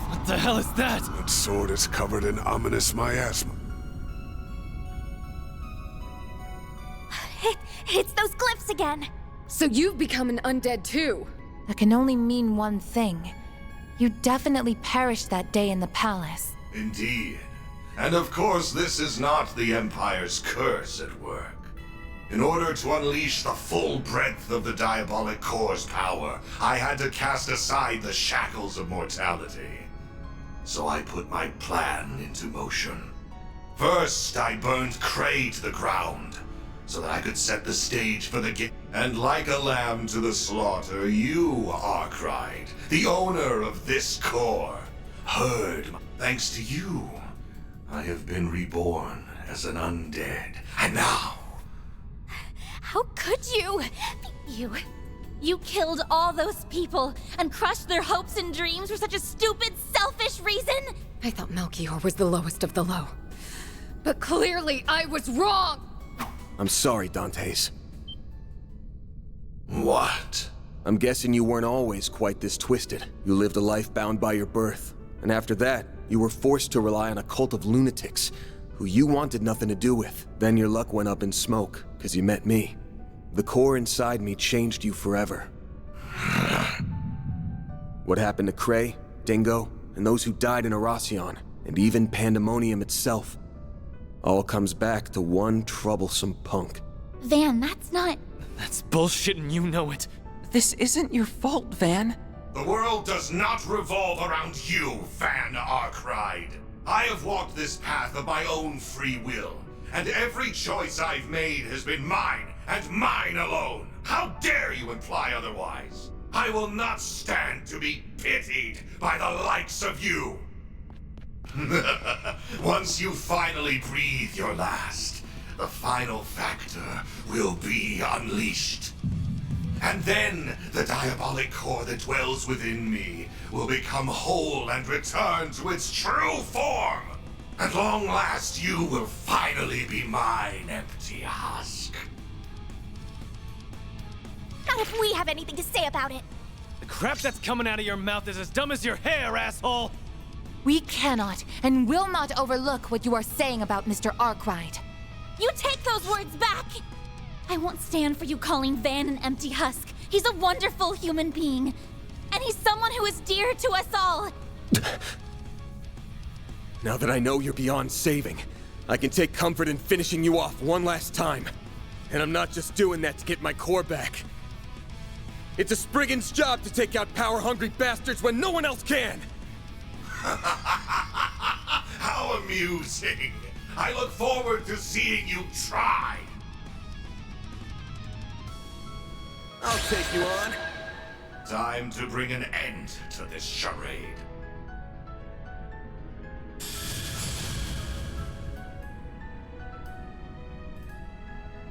Speaker 3: What the hell is that?
Speaker 5: That sword is covered in ominous miasma.
Speaker 2: It's those glyphs again!
Speaker 9: So you've become an undead too?
Speaker 1: That can only mean one thing. You definitely perished that day in the palace.
Speaker 11: Indeed. And of course, this is not the Empire's curse at work. In order to unleash the full breadth of the Diabolic Core's power, I had to cast aside the shackles of mortality. So I put my plan into motion. First, I burned Cray to the ground, so that I could set the stage for the game. And like a lamb to the slaughter, you, Arkwright, the owner of this core, heard. Thanks to you, I have been reborn as an undead. And now,
Speaker 2: How could you? You killed all those people and crushed their hopes and dreams for such a stupid, selfish reason?
Speaker 9: I thought Melchior was the lowest of the low. But clearly I was wrong!
Speaker 4: I'm sorry, Dantes.
Speaker 11: what?
Speaker 4: I'm guessing you weren't always quite this twisted. You lived a life bound by your birth. And after that, you were forced to rely on a cult of lunatics who you wanted nothing to do with. Then your luck went up in smoke, because you met me. The core inside me changed you forever. What happened to Cray, Dingo, and those who died in Arasion, and even Pandemonium itself, all comes back to one troublesome punk.
Speaker 2: Van, that's not...
Speaker 3: That's bullshit and you know it.
Speaker 8: This isn't your fault, Van.
Speaker 11: The world does not revolve around you, Van Arkride. I have walked this path of my own free will, and every choice I've made has been mine, and mine alone. How dare you imply otherwise? I will not stand to be pitied by the likes of you. Once you finally breathe your last, the final factor will be unleashed. And then the diabolic core that dwells within me will become whole and return to its true form. At long last, you will finally be mine, empty husk.
Speaker 2: Not if we have anything to say about it.
Speaker 3: The crap that's coming out of your mouth is as dumb as your hair, asshole!
Speaker 1: We cannot and will not overlook what you are saying about Mr. Arkwright.
Speaker 2: You take those words back! I won't stand for you calling Van an empty husk. He's a wonderful human being. And he's someone who is dear to us all.
Speaker 4: Now that I know you're beyond saving, I can take comfort in finishing you off one last time. And I'm not just doing that to get my core back. It's a Spriggan's job to take out power-hungry bastards when no one else can!
Speaker 11: How amusing! I look forward to seeing you try!
Speaker 4: I'll take you on.
Speaker 11: Time to bring an end to this charade.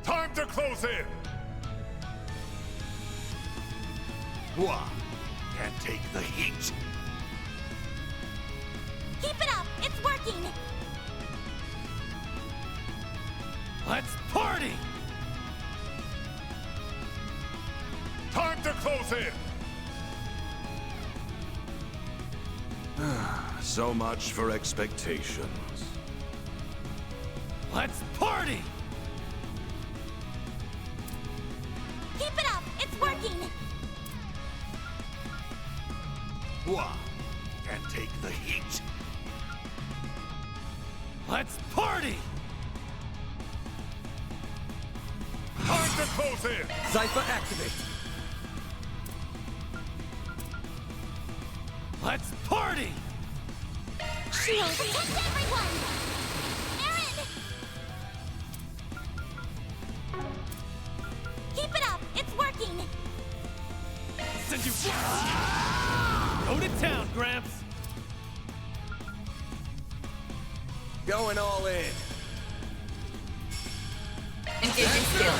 Speaker 5: Time to close in!
Speaker 11: What? Can't take the heat?
Speaker 2: Keep it up! It's working!
Speaker 3: Let's party!
Speaker 5: Time to close in!
Speaker 11: So much for expectations.
Speaker 3: Let's party!
Speaker 2: Keep it up! It's working!
Speaker 11: What? Can't take the heat?
Speaker 3: Let's party!
Speaker 5: Time to close in!
Speaker 4: Zypher activate!
Speaker 3: Let's party!
Speaker 2: Shield! Protect everyone! Aaron! Keep it up! It's working!
Speaker 3: Send you... Go to town, Gramps!
Speaker 4: Going all in.
Speaker 10: Engaging skill.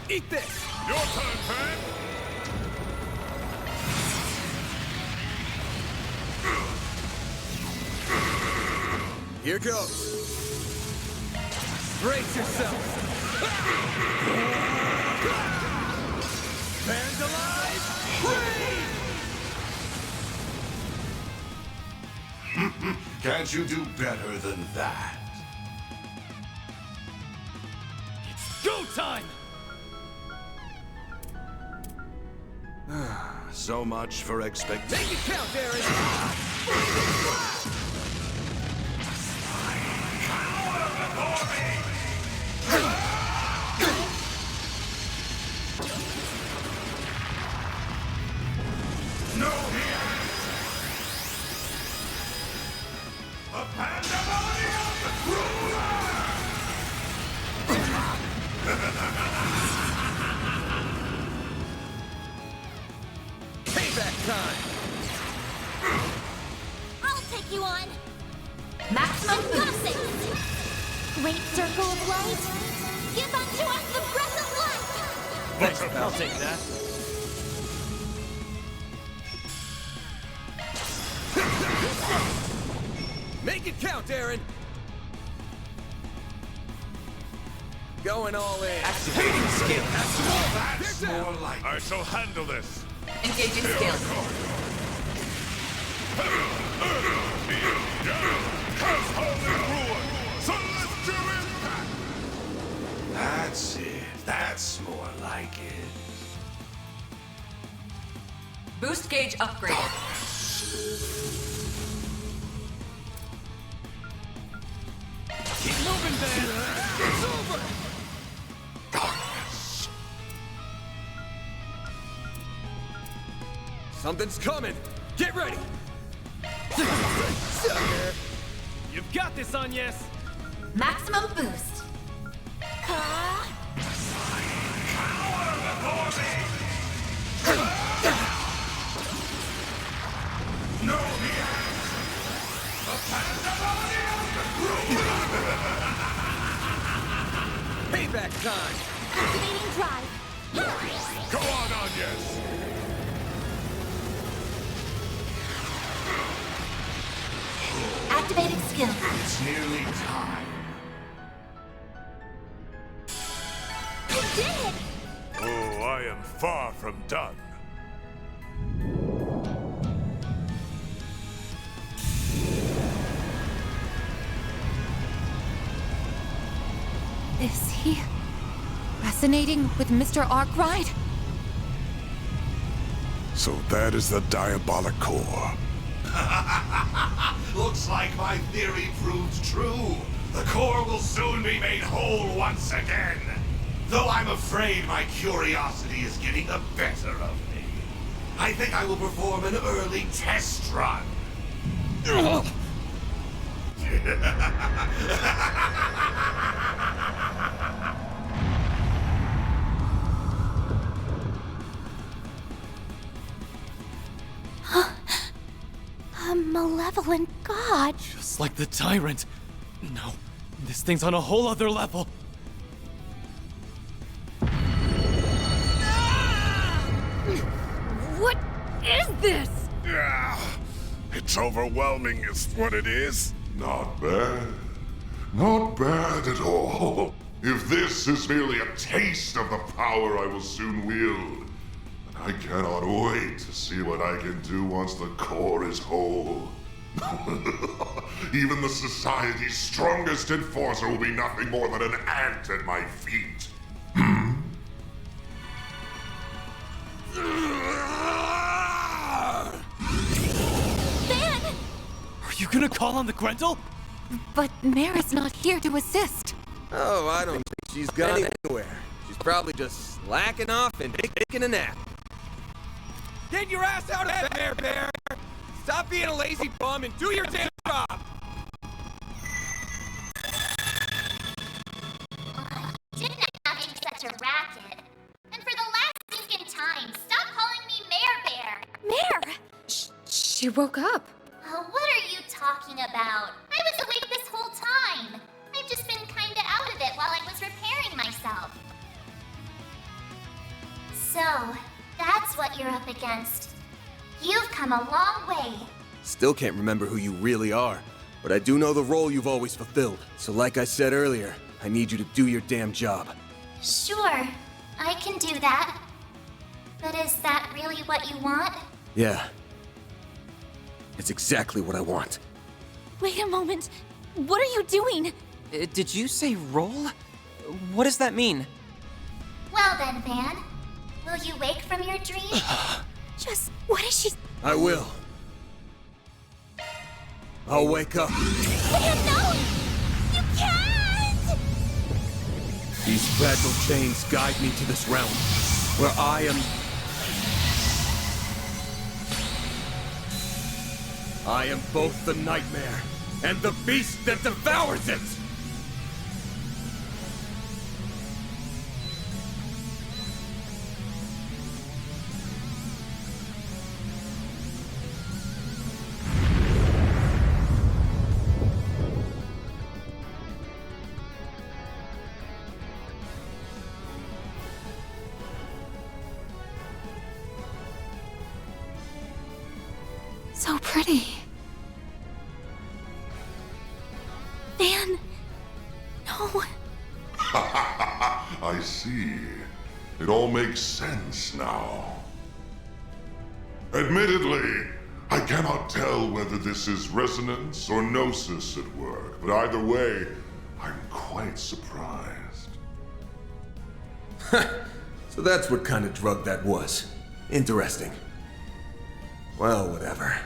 Speaker 4: Eat this!
Speaker 5: Your turn, Van!
Speaker 4: Here goes. Brace yourself. Fans alive! Free!
Speaker 11: Can't you do better than that?
Speaker 3: Go time!
Speaker 11: So much for expectations.
Speaker 4: Make it count, Aaron!
Speaker 11: No here! A pandemonium ruler!
Speaker 4: Payback time!
Speaker 2: I'll take you on!
Speaker 10: Maximum
Speaker 2: Gossip! Great circle of light! Give unto us the breath of life!
Speaker 3: Thanks, I'll take that.
Speaker 4: Make it count, Aaron! Going all in.
Speaker 3: Activating skill.
Speaker 11: That's more like
Speaker 5: I shall handle this.
Speaker 10: Engaging skill.
Speaker 5: Cause holy ruin. Celestial impact.
Speaker 11: That's it. That's more like it.
Speaker 10: Boost gauge upgraded.
Speaker 3: Keep moving, Van.
Speaker 4: It's over!
Speaker 11: Darkness.
Speaker 4: Something's coming! Get ready! Sucker!
Speaker 3: You've got this, Agnes.
Speaker 10: Maximum boost.
Speaker 11: No, the pandemonium!
Speaker 4: Payback time!
Speaker 2: Activating drive.
Speaker 5: Go on, Agnes.
Speaker 2: Activating skill.
Speaker 11: It's nearly time.
Speaker 2: You did it!
Speaker 5: Oh, I am far from done.
Speaker 1: Is he resonating with Mr. Arkwright?
Speaker 5: So that is the diabolic core.
Speaker 11: Looks like my theory proved true. The core will soon be made whole once again. Though I'm afraid my curiosity is getting the better of me. I think I will perform an early test run.
Speaker 2: A malevolent god.
Speaker 3: Just like the tyrant. No, this thing's on a whole other level.
Speaker 9: What is this?
Speaker 5: It's overwhelming is what it is.
Speaker 12: Not bad. Not bad at all. If this is merely a taste of the power I will soon wield, then I cannot wait to see what I can do once the core is whole. Even the society's strongest enforcer will be nothing more than an ant at my feet.
Speaker 2: Van!
Speaker 3: Are you gonna call on the Grendel?
Speaker 1: But Mara's not here to assist.
Speaker 4: Oh, I don't think she's gone anywhere. She's probably just slacking off and taking a nap. Get your ass out of bed, Bear! Stop being a lazy bum and do your damn job!
Speaker 2: Didn't have such a racket. And for the last stinking time, stop calling me Mare Bear. Mare!
Speaker 9: She woke up.
Speaker 2: What are you talking about? I was awake this whole time. I've just been kinda out of it while I was repairing myself. So, that's what you're up against. You've come a long way.
Speaker 4: Still can't remember who you really are, but I do know the role you've always fulfilled. So like I said earlier, I need you to do your damn job.
Speaker 2: Sure, I can do that. But is that really what you want?
Speaker 4: Yeah. It's exactly what I want.
Speaker 2: Wait a moment. What are you doing?
Speaker 8: Did you say roll? What does that mean?
Speaker 2: Well then, Van. Will you wake from your dream? Just, what is she?
Speaker 4: I will. I'll wake up.
Speaker 2: Van, no! You can't!
Speaker 4: These fragile chains guide me to this realm, where I am... I am both the nightmare and the beast that devours it!
Speaker 9: So pretty.
Speaker 12: see. It all makes sense now. Admittedly, I cannot tell whether this is resonance or gnosis at work, but either way, I'm quite surprised.
Speaker 4: So that's what kind of drug that was. Interesting. Well, whatever.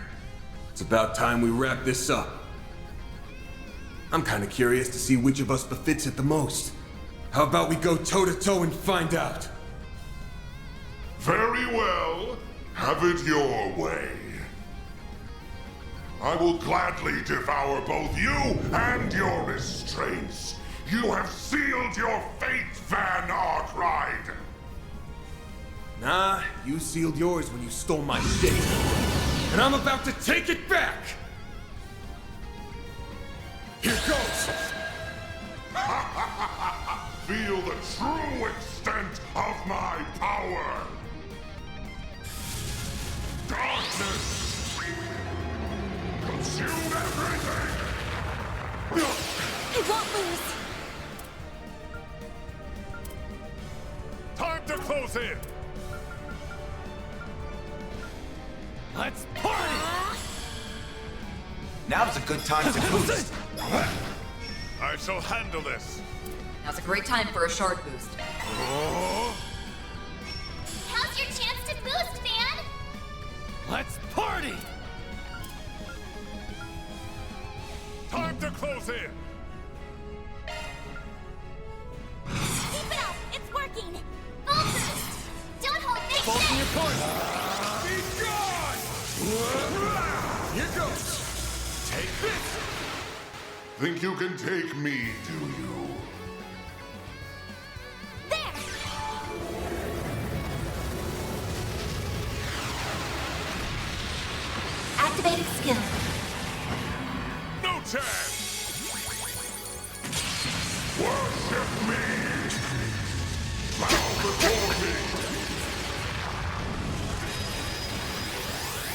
Speaker 4: It's about time we wrap this up. I'm kind of curious to see which of us befits it the most. How about we go toe-to-toe and find out?
Speaker 12: Very well. Have it your way. I will gladly devour both you and your restraints. You have sealed your fate, Van Arkwright.
Speaker 4: Nah, you sealed yours when you stole my shit. And I'm about to take it back! Here goes!
Speaker 12: Feel the true extent of my power! Darkness! Consume everything!
Speaker 2: You won't lose!
Speaker 12: Time to close in!
Speaker 3: Let's party!
Speaker 6: Now's a good time to boost.
Speaker 12: I shall handle this.
Speaker 10: Now's a great time for a shard boost.
Speaker 2: How's your chance to boost, Van?
Speaker 3: Let's party!
Speaker 12: Time to close in.
Speaker 2: Keep it up! It's working! Full boost! Don't hold big
Speaker 3: Bolt in
Speaker 2: shit!
Speaker 3: your corner!
Speaker 12: Be gone!
Speaker 4: Here goes!
Speaker 12: Take this! Think you can take me, do you?
Speaker 2: There! Activating skill.
Speaker 12: No chance! Worship me! Bow before me!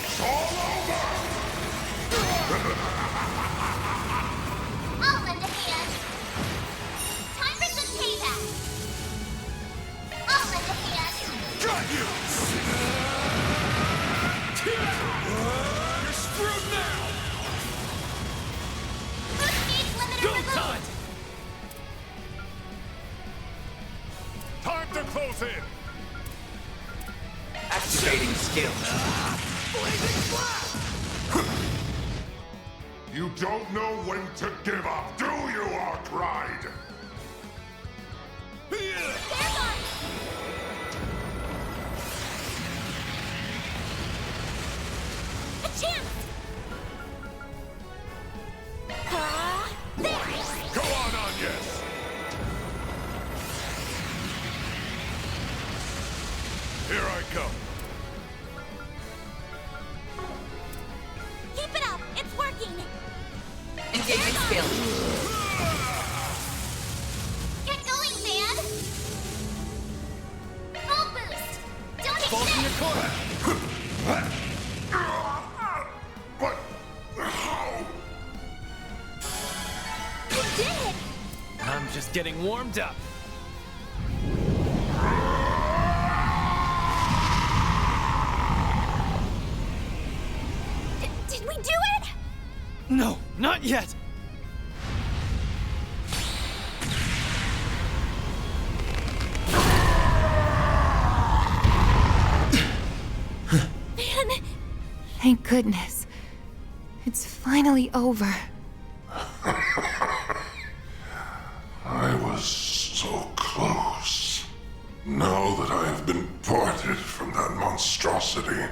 Speaker 12: It's all over!
Speaker 2: I'll lend a hand. Time for some payback. I'll lend a hand.
Speaker 12: Got you!
Speaker 3: You're screwed now!
Speaker 2: Boost gauge limiter
Speaker 3: Go
Speaker 2: removed.
Speaker 3: time!
Speaker 12: Time to close in!
Speaker 6: Activating skill.
Speaker 12: You don't know when to give up, do you, Arkwright?
Speaker 2: There gone. A chance. There.
Speaker 12: Go on, Agnes! Here I come.
Speaker 2: Keep it up. It's working.
Speaker 10: Engaging skill.
Speaker 2: Get going, Van. Full boost. Don't
Speaker 3: Bolt in your
Speaker 2: accept.
Speaker 3: corner!
Speaker 12: But how?
Speaker 2: You did it.
Speaker 3: I'm just getting warmed up.
Speaker 2: Did we do it?
Speaker 3: No, not yet!
Speaker 2: Van.
Speaker 1: Thank goodness. It's finally over.
Speaker 12: I was so close. Now that I have been parted from that monstrosity,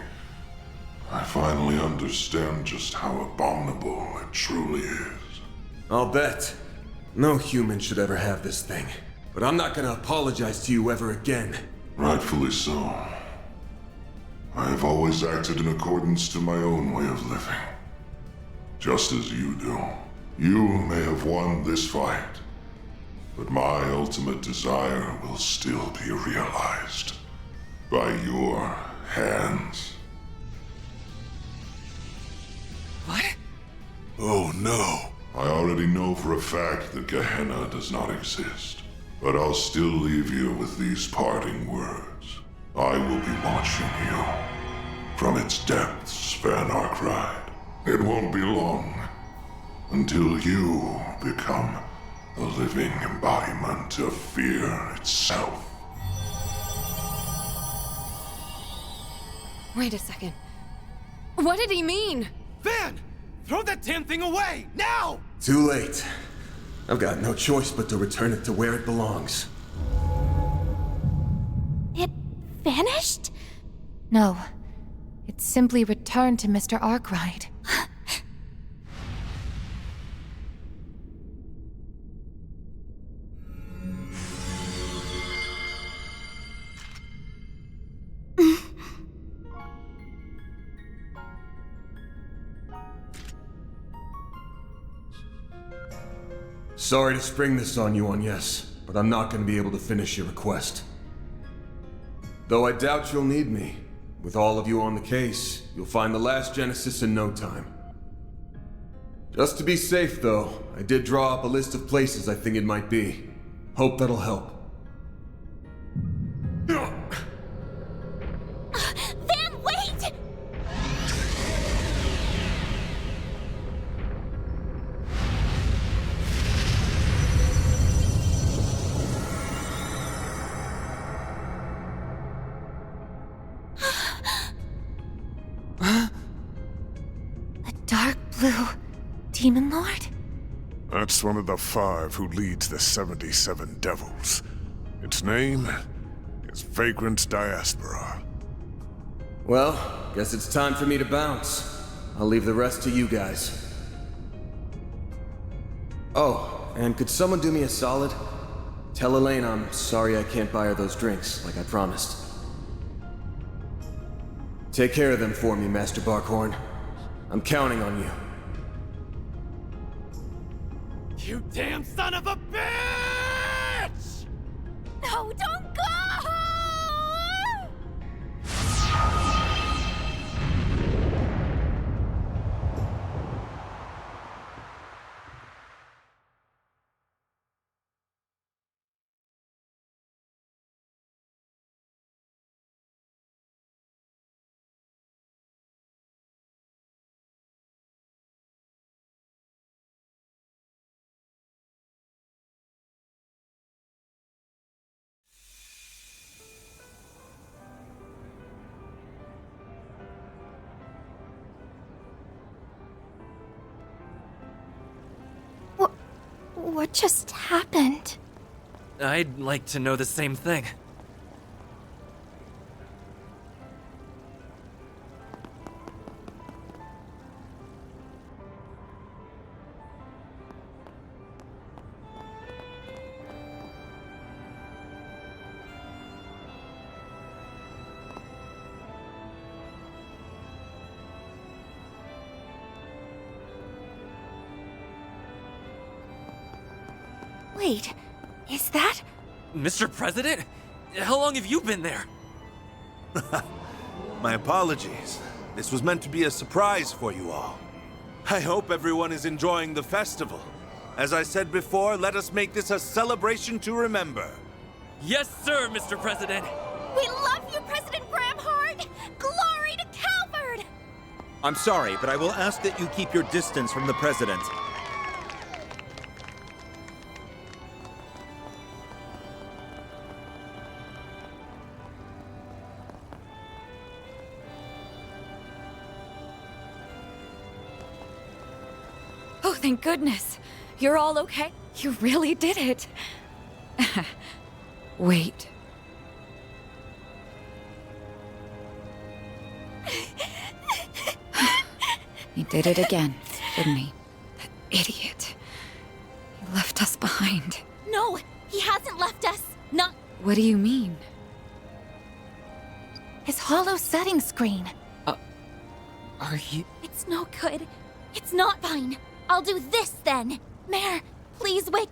Speaker 12: I finally understand just how abominable it truly is.
Speaker 4: I'll bet. No human should ever have this thing. But I'm not gonna apologize to you ever again.
Speaker 12: Rightfully so. I have always acted in accordance to my own way of living. Just as you do. You may have won this fight, but my ultimate desire will still be realized by your hands.
Speaker 8: What?
Speaker 12: Oh no. I already know for a fact that Gehenna does not exist. But I'll still leave you with these parting words. I will be watching you from its depths, Van Arkwright. It won't be long until you become the living embodiment of fear itself.
Speaker 9: Wait a second. What did he mean?
Speaker 3: Van! Throw that damn thing away! Now!
Speaker 4: Too late. I've got no choice but to return it to where it belongs.
Speaker 2: It vanished?
Speaker 1: No. It simply returned to Mr. Arkwright.
Speaker 4: Sorry to spring this on you, Agnes, but I'm not going to be able to finish your request. Though I doubt you'll need me. With all of you on the case, you'll find the last Genesis in no time. Just to be safe, though, I did draw up a list of places I think it might be. Hope that'll help.
Speaker 2: Van, wait!
Speaker 1: A dark blue demon lord?
Speaker 5: That's one of the 5 who leads the 77 Devils. Its name is Vagrant Diaspora.
Speaker 4: Well, guess it's time for me to bounce. I'll leave the rest to you guys. Oh, and could someone do me a solid? Tell Elaine I'm sorry I can't buy her those drinks, like I promised. Take care of them for me, Master Barkhorn. I'm counting on you.
Speaker 3: You damn son of a bitch!
Speaker 2: No, don't go! What just happened?
Speaker 3: I'd like to know the same thing.
Speaker 2: Wait, is that?
Speaker 3: Mr. President? How long have you been there?
Speaker 11: My apologies. This was meant to be a surprise for you all. I hope everyone is enjoying the festival. As I said before, let us make this a celebration to remember.
Speaker 3: Yes, sir, Mr. President!
Speaker 2: We love you, President Bramhart! Glory to Calvard!
Speaker 13: I'm sorry, but I will ask that you keep your distance from the President.
Speaker 9: Oh, thank goodness. You're all okay? You really did it. Wait. He did it again, didn't he? That idiot. He left us behind.
Speaker 2: No, he hasn't left us. Not.
Speaker 9: What do you mean?
Speaker 1: His hollow setting screen.
Speaker 3: Are you...
Speaker 2: It's no good. It's not fine. I'll do this then. Mare, please wake.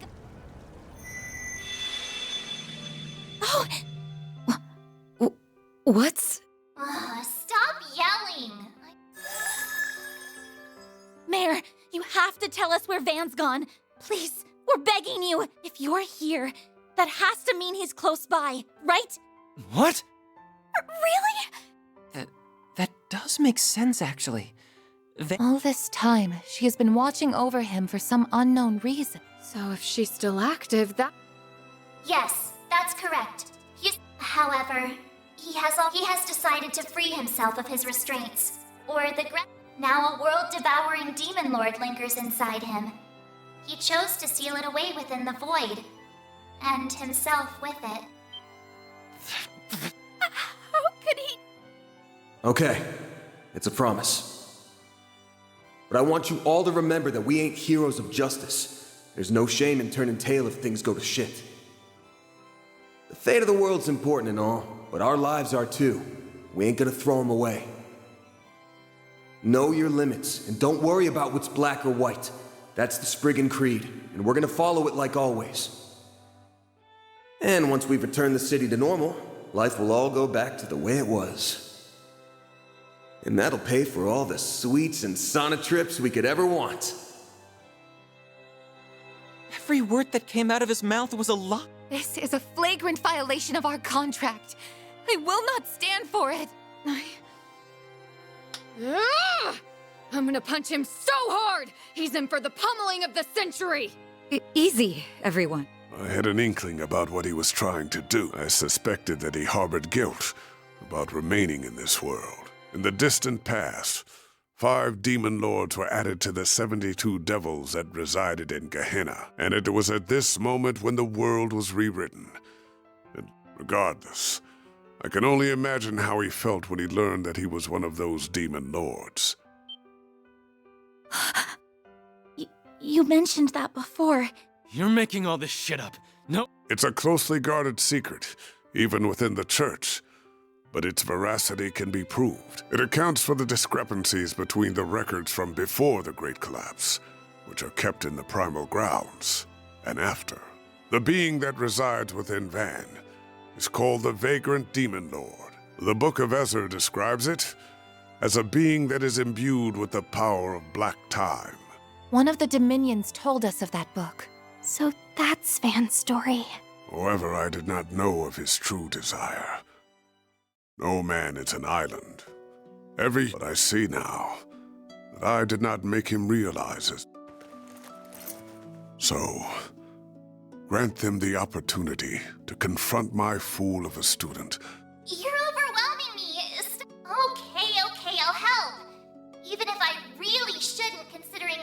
Speaker 2: Oh!
Speaker 9: What's...
Speaker 2: Stop yelling! Mare, you have to tell us where Van's gone. Please, we're begging you. If you're here, That has to mean he's close by, right?
Speaker 3: What?
Speaker 2: Really?
Speaker 8: That does make sense, actually.
Speaker 1: All this time, she has been watching over him for some unknown reason.
Speaker 9: So if she's still active, that...
Speaker 14: Yes, that's correct. However, he has decided to free himself of his restraints. Now a world-devouring demon lord lingers inside him. He chose to seal it away within the void, and himself with it.
Speaker 2: How could he?
Speaker 4: Okay, it's a promise. But I want you all to remember that we ain't heroes of justice. There's no shame in turning tail if things go to shit. The fate of the world's important and all, but our lives are too. We ain't gonna throw them away. Know your limits, and don't worry about what's black or white. That's the Spriggan Creed, and we're gonna follow it like always. And once we've returned the city to normal, life will all go back to the way it was. And that'll pay for all the sweets and sauna trips we could ever want.
Speaker 8: Every word that came out of his mouth was a lie.
Speaker 1: This is a flagrant violation of our contract. I will not stand for it.
Speaker 9: I'm gonna punch him so hard! He's in for the pummeling of the century! Easy, everyone.
Speaker 5: I had an inkling about what he was trying to do. I suspected that he harbored guilt about remaining in this world. In the distant past, 5 demon lords were added to the 72 devils that resided in Gehenna, and it was at this moment when the world was rewritten. And regardless, I can only imagine how he felt when he learned that he was one of those demon lords.
Speaker 2: You mentioned that before.
Speaker 3: You're making all this shit up. No.
Speaker 5: It's a closely guarded secret, even within the church, but its veracity can be proved. It accounts for the discrepancies between the records from before the Great Collapse, which are kept in the primal grounds, and after. The being that resides within Van is called the Vagrant Demon Lord. The Book of Ezra describes it as a being that is imbued with the power of black time.
Speaker 1: One of the Dominions told us of that book.
Speaker 14: So that's Van's story.
Speaker 5: However, I did not know of his true desire. No man is an island. But I see now that I did not make him realize it. So, grant them the opportunity to confront my fool of a student.
Speaker 14: You're overwhelming me. Okay, I'll help. Even if I really shouldn't, considering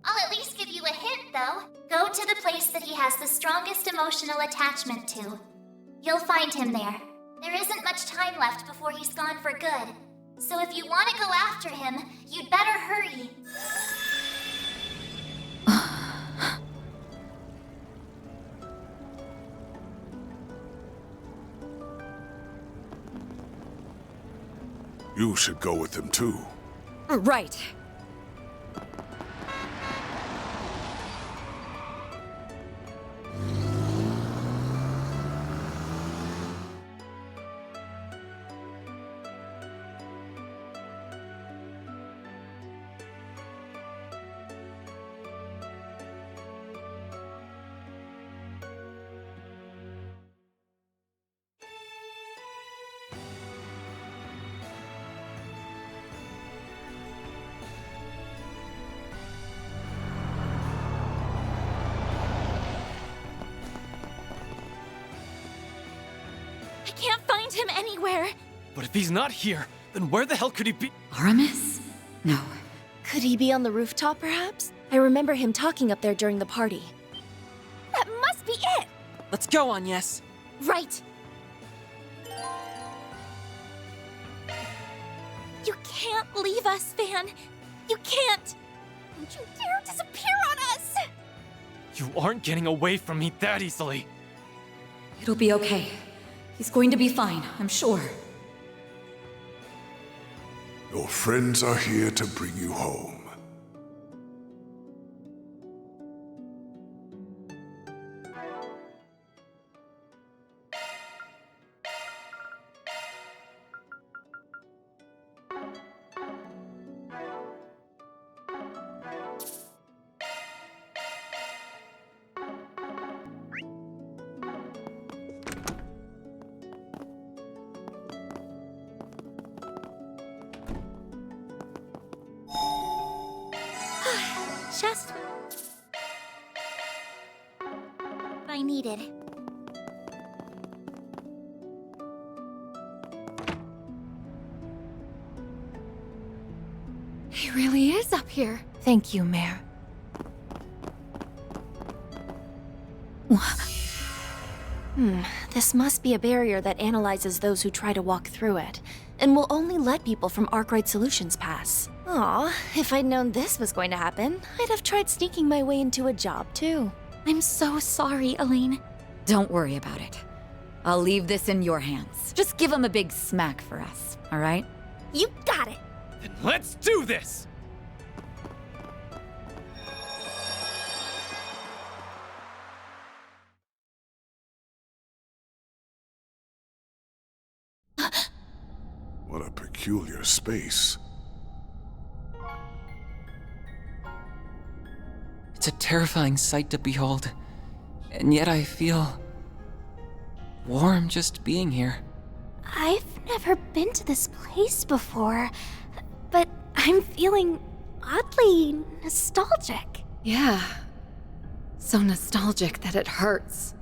Speaker 14: I'll at least give you a hint, though. Go to the place that he has the strongest emotional attachment to. You'll find him there. There isn't much time left before he's gone for good. So if you want to go after him, you'd better hurry.
Speaker 5: You should go with him too.
Speaker 9: Right.
Speaker 2: I can't find him anywhere.
Speaker 3: But if he's not here, then where the hell could he be?
Speaker 9: Aramis? No.
Speaker 15: Could he be on the rooftop, perhaps? I remember him talking up there during the party.
Speaker 2: That must be it!
Speaker 8: Let's go, Agnes.
Speaker 2: Right. You can't leave us, Van. You can't. Don't you dare disappear on us!
Speaker 3: You aren't getting away from me that easily.
Speaker 9: It'll be okay. He's going to be fine, I'm sure.
Speaker 5: Your friends are here to bring you home.
Speaker 14: needed.
Speaker 9: He really is up here.
Speaker 1: Thank you, Mare.
Speaker 15: This must be a barrier that analyzes those who try to walk through it, and will only let people from Arkwright Solutions pass. Aw, if I'd known this was going to happen, I'd have tried sneaking my way into a job, too.
Speaker 9: I'm so sorry, Elaine.
Speaker 16: Don't worry about it. I'll leave this in your hands. Just give him a big smack for us, all right?
Speaker 14: You got it!
Speaker 3: Then let's do this!
Speaker 5: What a peculiar space.
Speaker 8: It's a terrifying sight to behold, and yet I feel warm just being here.
Speaker 14: I've never been to this place before, but I'm feeling oddly nostalgic.
Speaker 9: Yeah. So nostalgic that it hurts.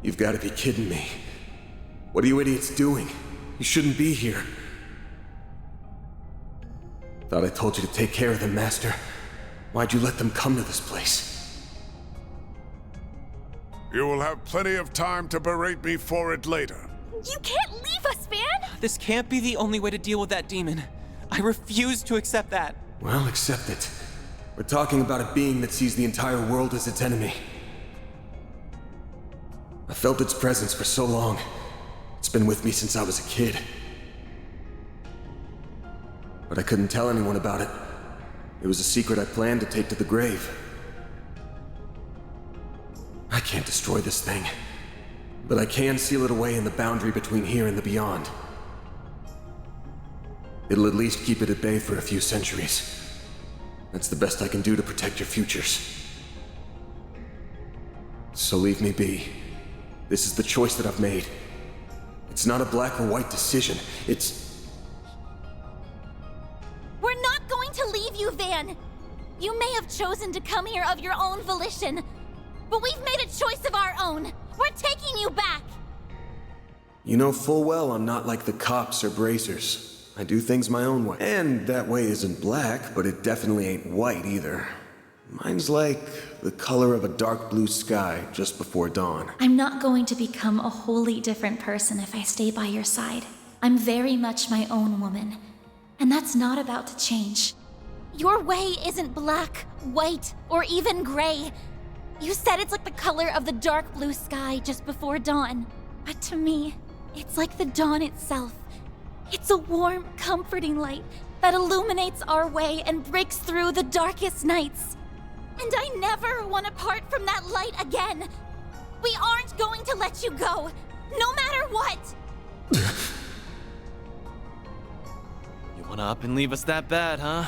Speaker 4: You've got to be kidding me. What are you idiots doing? You shouldn't be here. Thought I told you to take care of them, Master. Why'd you let them come to this place?
Speaker 5: You will have plenty of time to berate me for it later.
Speaker 14: You can't leave us, Van!
Speaker 3: This can't be the only way to deal with that demon. I refuse to accept that.
Speaker 4: Well, accept it. We're talking about a being that sees the entire world as its enemy. I felt its presence for so long. It's been with me since I was a kid. But I couldn't tell anyone about it. It was a secret I planned to take to the grave. I can't destroy this thing, but I can seal it away in the boundary between here and the beyond. It'll at least keep it at bay for a few centuries. That's the best I can do to protect your futures. So leave me be. This is the choice that I've made. It's not a black or white decision. It's...
Speaker 14: We're not going to leave you, Van! You may have chosen to come here of your own volition, but we've made a choice of our own. We're taking you back!
Speaker 4: You know full well I'm not like the cops or bracers. I do things my own way. And that way isn't black, but it definitely ain't white either. Mine's like the color of a dark blue sky just before dawn.
Speaker 2: I'm not going to become a wholly different person if I stay by your side. I'm very much my own woman, and that's not about to change.
Speaker 14: Your way isn't black, white, or even gray. You said it's like the color of the dark blue sky just before dawn. But to me, it's like the dawn itself. It's a warm, comforting light that illuminates our way and breaks through the darkest nights. And I never want to part from that light again. We aren't going to let you go, no matter what.
Speaker 3: You wanna up and leave us that bad, huh?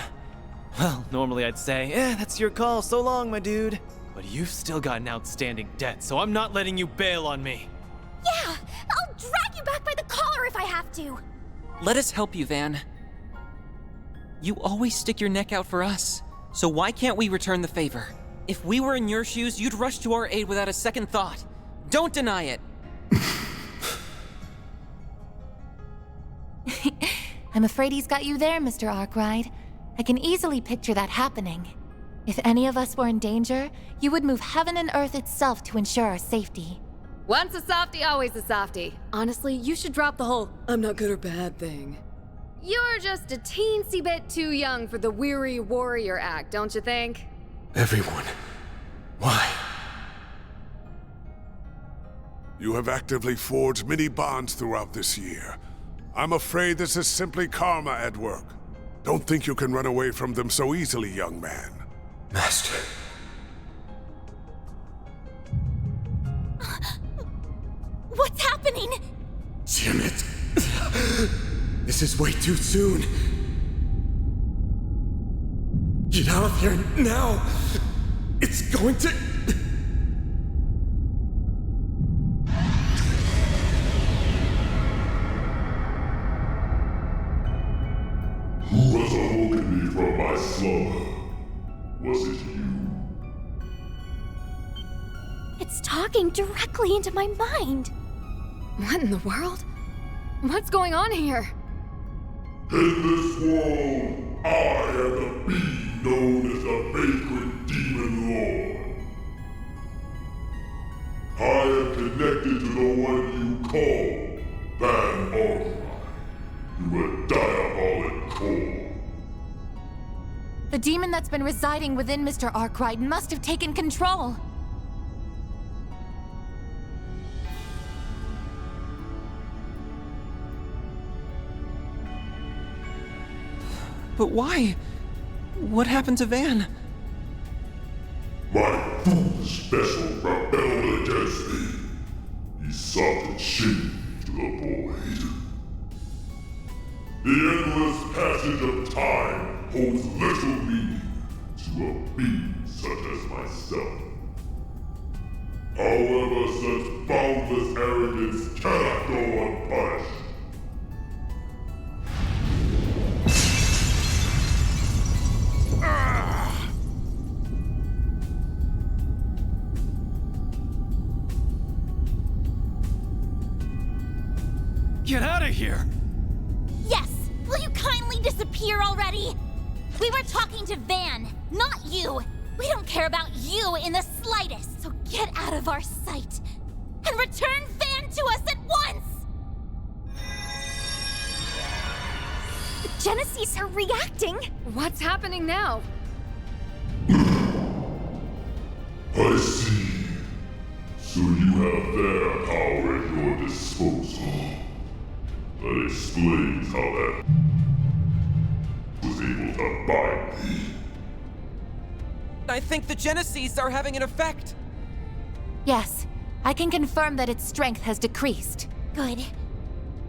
Speaker 3: Well, normally I'd say, that's your call, so long, my dude. But you've still got an outstanding debt, so I'm not letting you bail on me.
Speaker 14: Yeah, I'll drag you back by the collar if I have to.
Speaker 8: Let us help you, Van. You always stick your neck out for us. So why can't we return the favor? If we were in your shoes, you'd rush to our aid without a second thought. Don't deny it.
Speaker 1: I'm afraid he's got you there, Mr. Arkwright. I can easily picture that happening. If any of us were in danger, you would move heaven and earth itself to ensure our safety.
Speaker 9: Once a softie, always a softie. Honestly, you should drop the whole I'm not good or bad thing. You're just a teensy bit too young for the weary warrior act, don't you think?
Speaker 4: Everyone. Why?
Speaker 5: You have actively forged many bonds throughout this year. I'm afraid this is simply karma at work. Don't think you can run away from them so easily, young man.
Speaker 4: Master.
Speaker 14: What's happening?
Speaker 4: Damn it. This is way too soon. Get out of here now. It's going to...
Speaker 12: Who has awoken me from my slumber? Was it you?
Speaker 15: It's talking directly into my mind.
Speaker 9: What in the world? What's going on here?
Speaker 12: In this world, I am the being known as the Vagrant Demon Lord. I am connected to the one you call Van Arkwright through a diabolic core.
Speaker 1: The demon that's been residing within Mr. Arkwright must have taken control.
Speaker 3: But why? What happened to Van?
Speaker 12: My foolish vessel rebelled against me. He sought to chain me to the void. The endless passage of time holds little meaning to a being such as myself. However, such boundless arrogance cannot go unpunished.
Speaker 3: Get out of here!
Speaker 2: Yes! Will you kindly disappear already? We were talking to Van, not you! We don't care about you in the slightest, so get out of our sight! And return Van to us at once!
Speaker 15: The Genesis are reacting!
Speaker 9: What's happening now?
Speaker 12: I see. So you have their power at your disposal. That explains how that was able to bind me.
Speaker 17: I think the Genesis are having an effect.
Speaker 1: Yes, I can confirm that its strength has decreased.
Speaker 2: Good.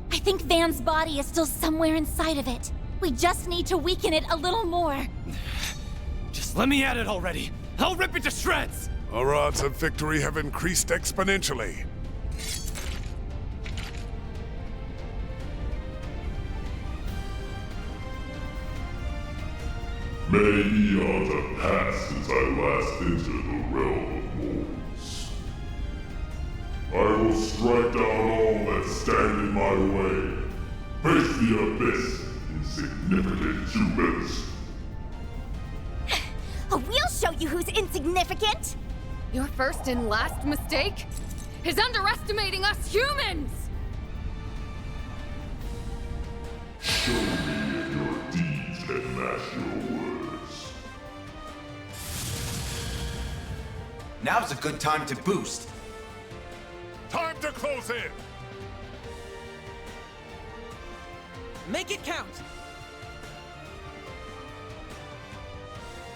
Speaker 2: I think Van's body is still somewhere inside of it. We just need to weaken it a little more.
Speaker 3: Just let me at it already! I'll rip it to shreds!
Speaker 5: Our odds of victory have increased exponentially.
Speaker 12: Many eons have passed since I last entered the realm of mortals. I will strike down all that stand in my way. Face the abyss, insignificant humans.
Speaker 15: We'll show you who's insignificant!
Speaker 9: Your first and last mistake is underestimating us humans!
Speaker 12: Show me if your deeds can match your words.
Speaker 6: Now's a good time to boost.
Speaker 5: Time to close in!
Speaker 17: Make it count!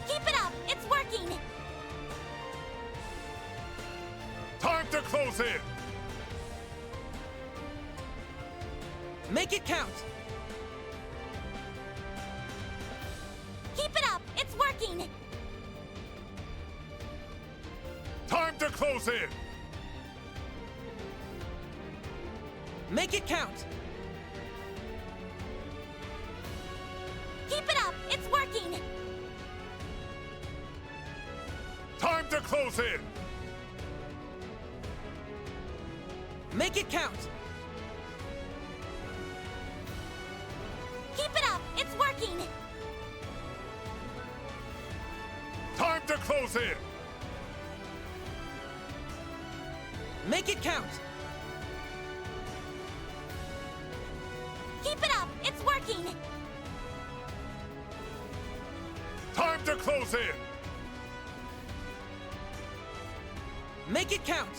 Speaker 2: Keep it up! It's working!
Speaker 5: Time to close in!
Speaker 17: Make it count!
Speaker 2: Keep it up! It's working!
Speaker 5: Time to close in!
Speaker 17: Make it count!
Speaker 2: Keep it up! It's working!
Speaker 5: Time to close in!
Speaker 17: Make it count!
Speaker 2: Keep it up! It's working!
Speaker 5: Time to close in!
Speaker 17: Make it count!
Speaker 2: Keep it up! It's working!
Speaker 5: Time to close in!
Speaker 17: Make it count!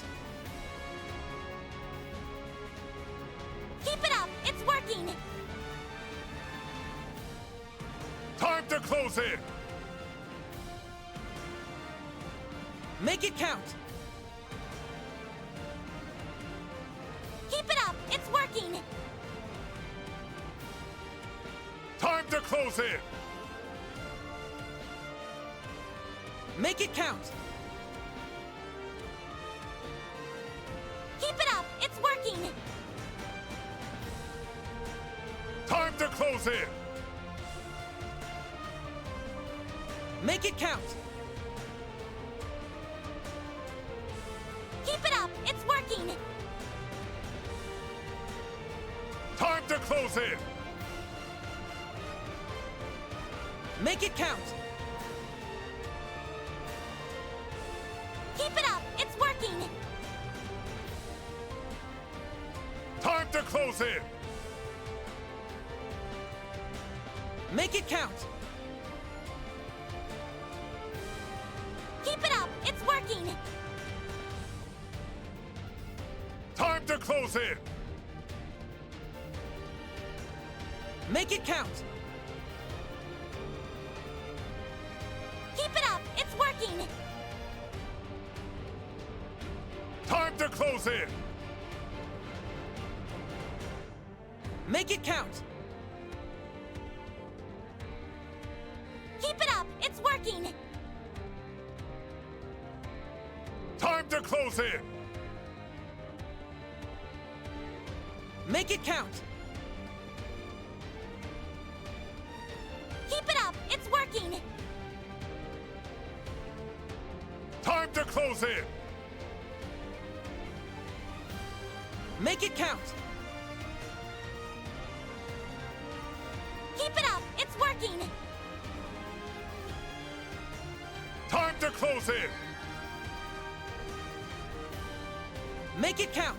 Speaker 2: Keep it up! It's working!
Speaker 5: Time to close in!
Speaker 17: Make it count!
Speaker 2: Keep it up! It's working!
Speaker 5: Time to close in!
Speaker 17: Make it count!
Speaker 2: Keep it up! It's working!
Speaker 5: Time to close in!
Speaker 17: Make it count!
Speaker 2: Keep it up! It's working!
Speaker 5: Time to close in!
Speaker 17: Make it count!
Speaker 2: Keep it up! It's working!
Speaker 5: Time to close in!
Speaker 17: Make it count!
Speaker 2: Keep it up! It's working!
Speaker 5: Time to close in!
Speaker 17: Make it count!
Speaker 2: Keep it up! It's working!
Speaker 5: Time to close in!
Speaker 17: Make it count!
Speaker 2: Keep it up! It's working!
Speaker 5: Time to close in!
Speaker 17: Make it count!
Speaker 2: Keep it up! It's working!
Speaker 5: Time to close in!
Speaker 17: Make it count!
Speaker 2: Keep it up! It's working!
Speaker 5: Time to close in!
Speaker 17: Make it count!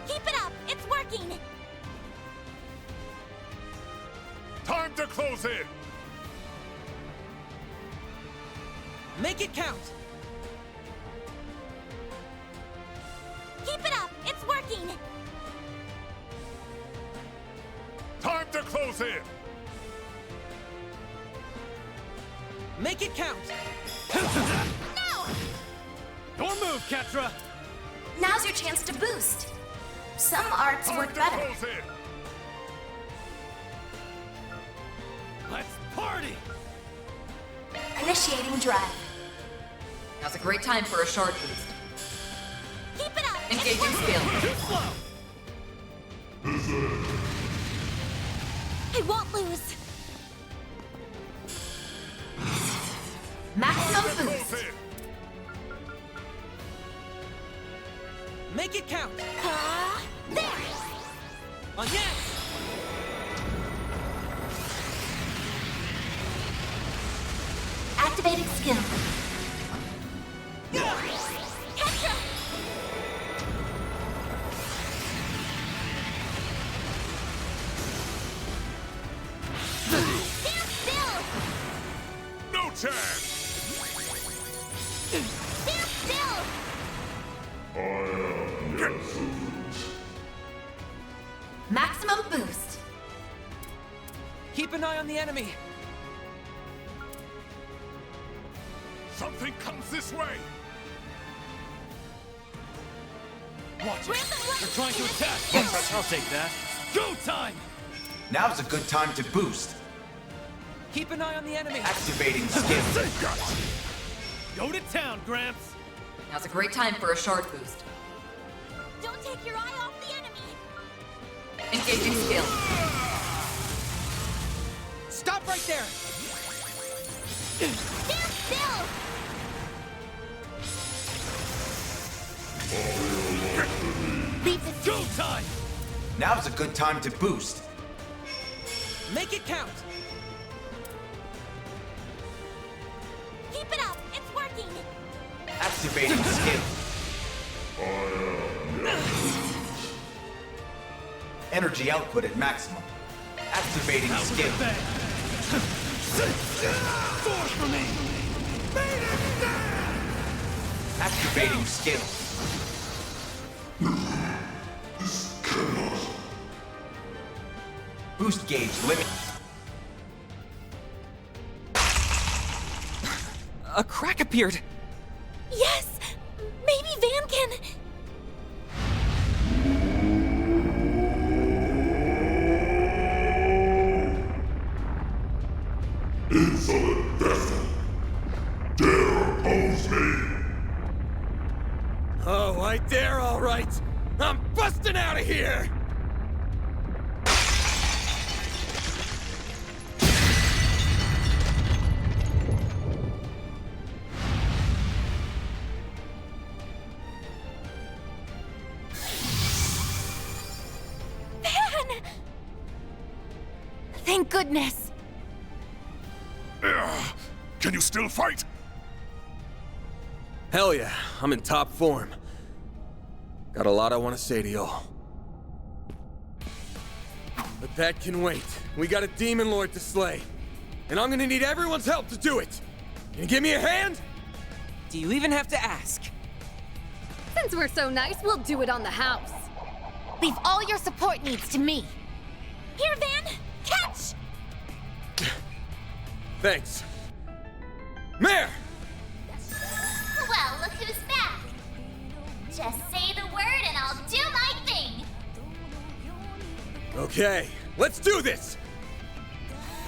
Speaker 2: Keep it up! It's working!
Speaker 5: Time to close in!
Speaker 17: Make it count!
Speaker 2: Keep it up! It's working!
Speaker 5: Time to close in!
Speaker 17: Make it count!
Speaker 2: No!
Speaker 3: Your move, Ketra!
Speaker 14: Now's your chance to boost. Some arts
Speaker 5: Time
Speaker 14: work
Speaker 5: to
Speaker 14: better.
Speaker 5: close in!
Speaker 3: Let's party!
Speaker 14: Initiating drive.
Speaker 10: Now's a great time for a shard boost.
Speaker 2: Keep it up!
Speaker 10: Engaging
Speaker 2: It's working!
Speaker 10: skill.
Speaker 3: Too slow!
Speaker 2: I won't lose!
Speaker 14: Maximum
Speaker 5: Close
Speaker 14: boost.
Speaker 5: in!
Speaker 17: Make it count!
Speaker 2: There!
Speaker 17: On yes!
Speaker 14: Activating skill.
Speaker 2: Ketra! Stand still!
Speaker 5: No chance!
Speaker 2: Stand still!
Speaker 14: Maximum boost.
Speaker 17: Keep an eye on the enemy!
Speaker 5: Something comes this way!
Speaker 3: Watch
Speaker 2: Grab
Speaker 3: it!
Speaker 2: the blade!
Speaker 3: They're trying to attack! Yes, I'll take that. Go time!
Speaker 6: Now's a good time to boost.
Speaker 17: Keep an eye on the enemy!
Speaker 6: Activating skill.
Speaker 3: Go to town, Gramps!
Speaker 10: Now's a great time for a shard boost.
Speaker 2: Don't take your eye off the enemy!
Speaker 10: Engaging skill.
Speaker 17: Stop right there!
Speaker 2: Stand still!
Speaker 14: Leave the
Speaker 3: Go time!
Speaker 6: Now's a good time to boost.
Speaker 17: Make it count!
Speaker 2: Keep it up! It's working!
Speaker 6: Activating skill. Energy output at maximum. Activating skill.
Speaker 3: Force for me!
Speaker 6: Activating skill. Boost gauge limit.
Speaker 17: A crack appeared!
Speaker 2: Yes! Maybe Van can...
Speaker 12: Insolent vessel! Dare oppose me!
Speaker 3: Oh, I dare, all right! I'm busting out of here!
Speaker 1: Thank goodness!
Speaker 5: Can you still fight?
Speaker 4: Hell yeah, I'm in top form. Got a lot I want to say to y'all. But that can wait. We got a demon lord to slay. And I'm gonna need everyone's help to do it. Can you give me a hand?
Speaker 17: Do you even have to ask?
Speaker 9: Since we're so nice, we'll do it on the house.
Speaker 1: Leave all your support needs to me.
Speaker 2: Here, Van! Catch!
Speaker 4: Thanks. Mare!
Speaker 14: Well, look who's back. Just say the word and I'll do my thing.
Speaker 4: Okay, let's do this!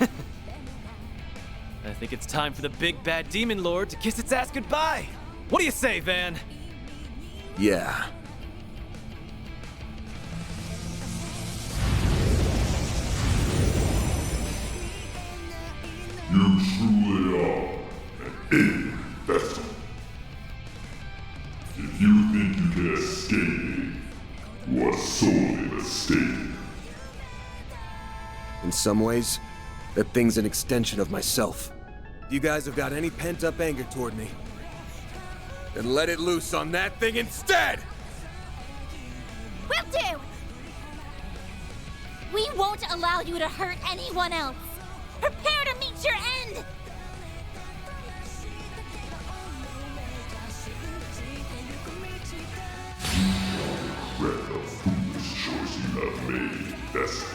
Speaker 3: I think it's time for the big bad demon lord to kiss its ass goodbye. What do you say, Van?
Speaker 4: Yeah.
Speaker 12: You truly are an alien vessel. If you think you can escape me, you are sorely mistaken.
Speaker 4: In some ways, that thing's an extension of myself. If you guys have got any pent-up anger toward me, then let it loose on that thing instead!
Speaker 2: Will do! We won't allow you to hurt anyone else. Prepare to meet your end!
Speaker 12: Regret the foolish choice you have made, vessel.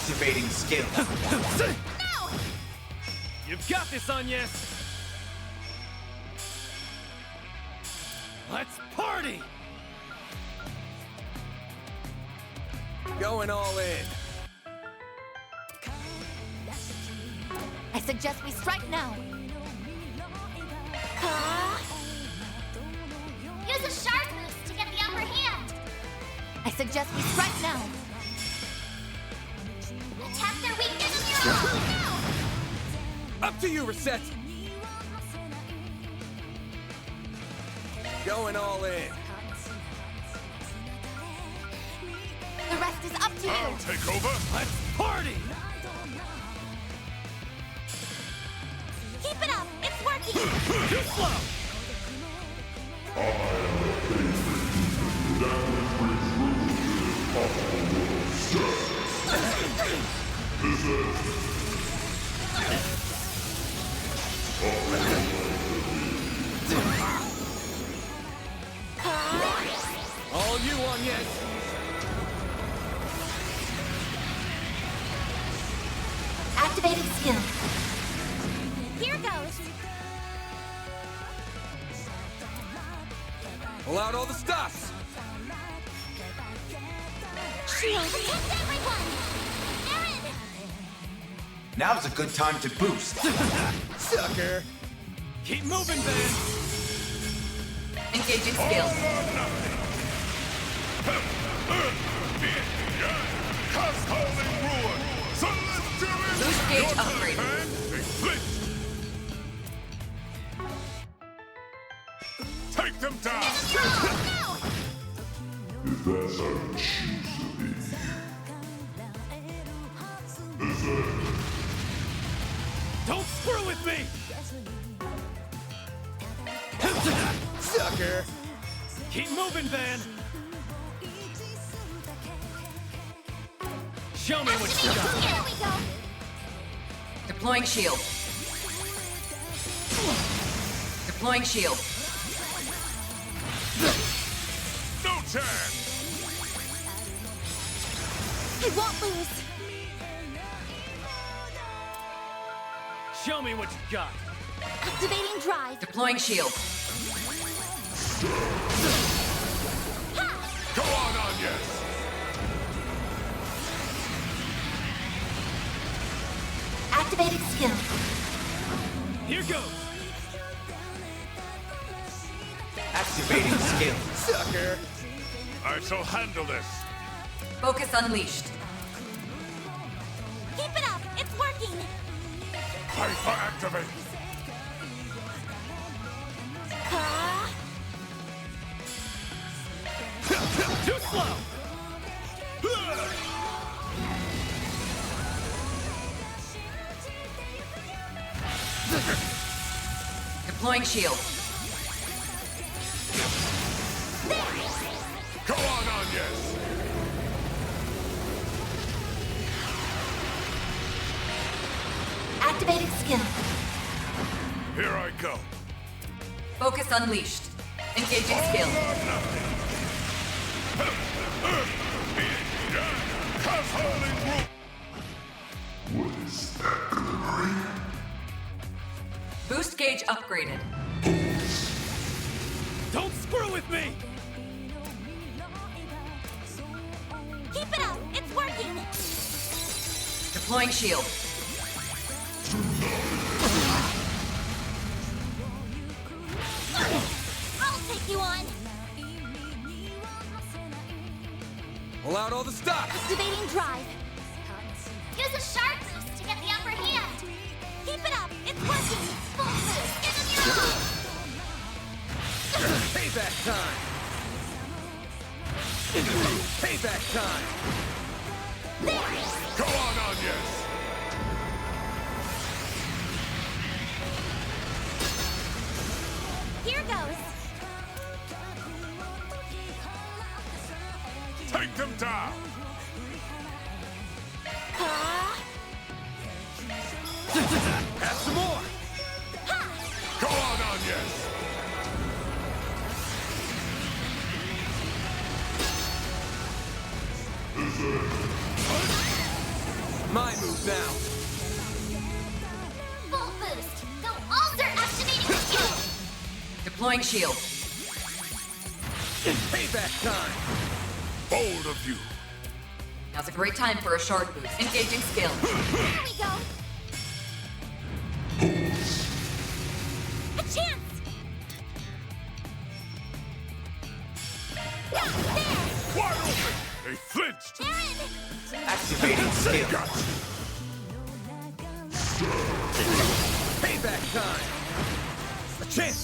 Speaker 6: Activating skill.
Speaker 2: No!
Speaker 3: You've got this, Agnes! Let's party!
Speaker 4: Going all in.
Speaker 1: I suggest we strike now.
Speaker 14: Use a shark boost to get the upper hand.
Speaker 1: I suggest we strike now.
Speaker 14: Attack their weakness now.
Speaker 17: Up to you, Reset!
Speaker 4: Going all in.
Speaker 1: The rest is up to you.
Speaker 12: I'll take over.
Speaker 3: Let's party!
Speaker 2: Keep it up! It's working!
Speaker 3: Too slow!
Speaker 4: All you on, yes.
Speaker 1: Activated skill.
Speaker 2: Here goes!
Speaker 17: Pull out all the stops!
Speaker 2: Shield! Protect everyone! Aaron!
Speaker 6: Now's a good time to boost.
Speaker 4: Sucker.
Speaker 3: Keep moving, Ben!
Speaker 10: Engaging skill.
Speaker 12: Cast holding ruin. So let's do it.
Speaker 10: Boost gauge upgraded.
Speaker 12: And take them down. If that's how you choose to be.
Speaker 3: Don't screw with me!
Speaker 4: Sucker.
Speaker 3: Keep moving, Ben! Show me what you got!
Speaker 2: Here we go!
Speaker 10: Deploying shield. Deploying shield.
Speaker 12: No chance.
Speaker 2: I won't lose!
Speaker 3: Show me what you got!
Speaker 2: Activating drive!
Speaker 10: Deploying shield.
Speaker 12: Go on, Agnes.
Speaker 1: Activated skill.
Speaker 3: Here goes!
Speaker 6: Activating skill.
Speaker 4: Sucker.
Speaker 12: I shall handle this.
Speaker 10: Focus unleashed.
Speaker 2: Keep it up! It's working!
Speaker 12: Hyper activate.
Speaker 3: Too slow!
Speaker 10: Deploying shield.
Speaker 12: Go on, Agnes.
Speaker 1: Activated skill.
Speaker 12: Here I go.
Speaker 10: Focus unleashed. Engaging skill.
Speaker 12: Cast holding ruin. What is that glimmering?
Speaker 10: Boost gauge upgraded.
Speaker 3: Don't screw with me!
Speaker 2: Keep it up! It's working!
Speaker 10: Deploying shield.
Speaker 2: I'll take you on!
Speaker 17: Pull out all the stops!
Speaker 2: Activating drive!
Speaker 14: Use a shark boost to get the upper hand.
Speaker 2: Keep it up! It's working!
Speaker 14: Full boost. Give them your all.
Speaker 4: Payback time. Payback time.
Speaker 12: Go on, Agnes.
Speaker 2: Here goes!
Speaker 12: Take them down.
Speaker 4: Have some more.
Speaker 12: Go on, Agnes.
Speaker 3: now!
Speaker 14: Full boost! Go alter activating skill!
Speaker 10: Deploying shield.
Speaker 13: Payback time!
Speaker 5: Bold of you.
Speaker 10: Now's a great time for a short boost. Engaging skill.
Speaker 2: There we go! A chance! Yeah, there!
Speaker 5: Wide open! They flinched!
Speaker 2: They're in!
Speaker 13: Activating skill.
Speaker 5: Got you.
Speaker 13: Payback time! A chance!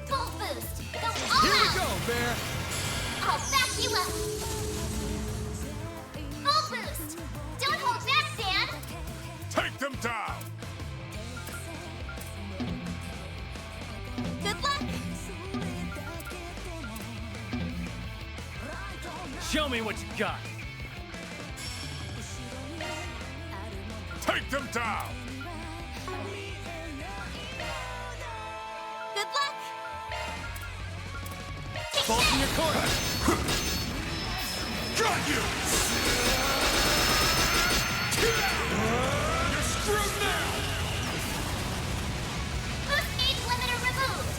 Speaker 14: Full boost! Go all
Speaker 13: Here we
Speaker 14: out!
Speaker 13: go, Bear!
Speaker 14: I'll back you up! Full boost! Don't hold back, Dan!
Speaker 5: Take them down!
Speaker 2: Good luck!
Speaker 3: Show me what you got!
Speaker 5: Take them down!
Speaker 2: Good luck!
Speaker 3: Fall in your corner!
Speaker 5: Got you! You're screwed now!
Speaker 14: Boost gauge limiter removed!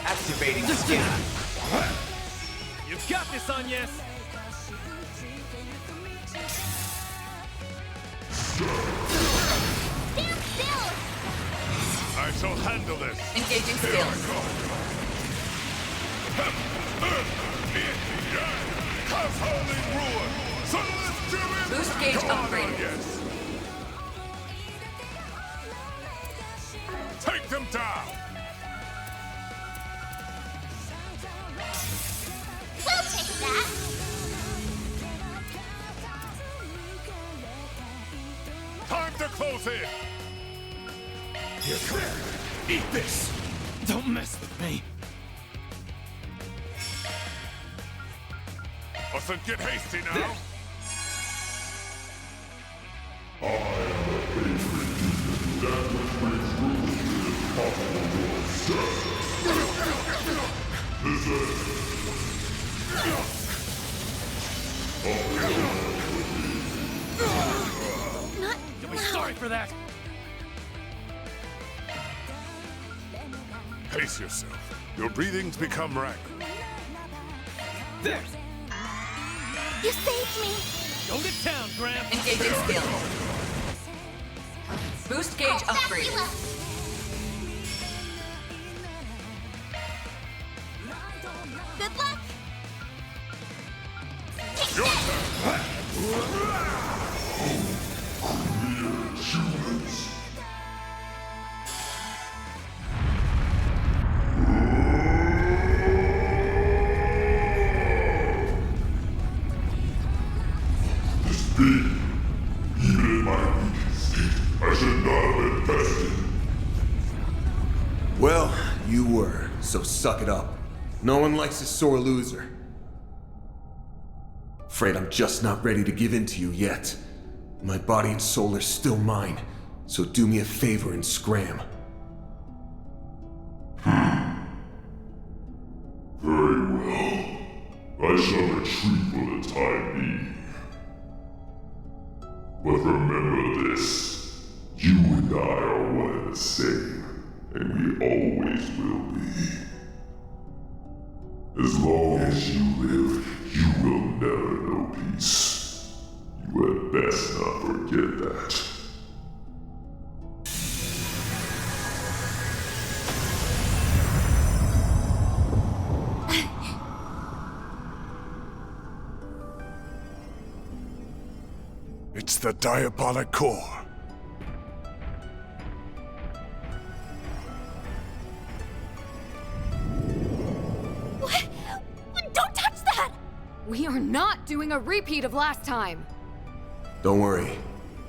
Speaker 13: Activating skill.
Speaker 3: You've got this, Agnes!
Speaker 14: Stand still!
Speaker 5: I shall handle this.
Speaker 10: Engaging
Speaker 5: Here
Speaker 10: skill.
Speaker 5: I go. Cause holy ruin. So let's do it.
Speaker 10: Boost gauge
Speaker 5: Go on,
Speaker 10: upgraded.
Speaker 5: Agnes. Take them down.
Speaker 14: We'll take that!
Speaker 5: Time to close in.
Speaker 13: Here comes. Eat this!
Speaker 3: Don't mess with me!
Speaker 5: Mustn't get hasty now.
Speaker 3: You'll be sorry for that!
Speaker 5: Pace yourself. Your breathing's become rapid.
Speaker 3: There!
Speaker 2: You saved me!
Speaker 3: Go to town, Graham!
Speaker 10: Engaging skill. Boost gauge
Speaker 14: I'll back
Speaker 10: upgraded.
Speaker 14: you up!
Speaker 2: Good luck!
Speaker 5: Your turn.
Speaker 12: Even in my weakest state, I should not have been tested.
Speaker 4: Well, you were, so suck it up. No one likes a sore loser. Afraid I'm just not ready to give in to you yet. My body and soul are still mine, so do me a favor and scram.
Speaker 12: Very well. I shall retreat for the time being. But remember this. You and I are one and the same, and we always will be. As long as you live, you will never know peace. You had best not forget that.
Speaker 5: It's the diabolic core.
Speaker 2: What? Don't touch that!
Speaker 9: We are not doing a repeat of last time.
Speaker 4: Don't worry.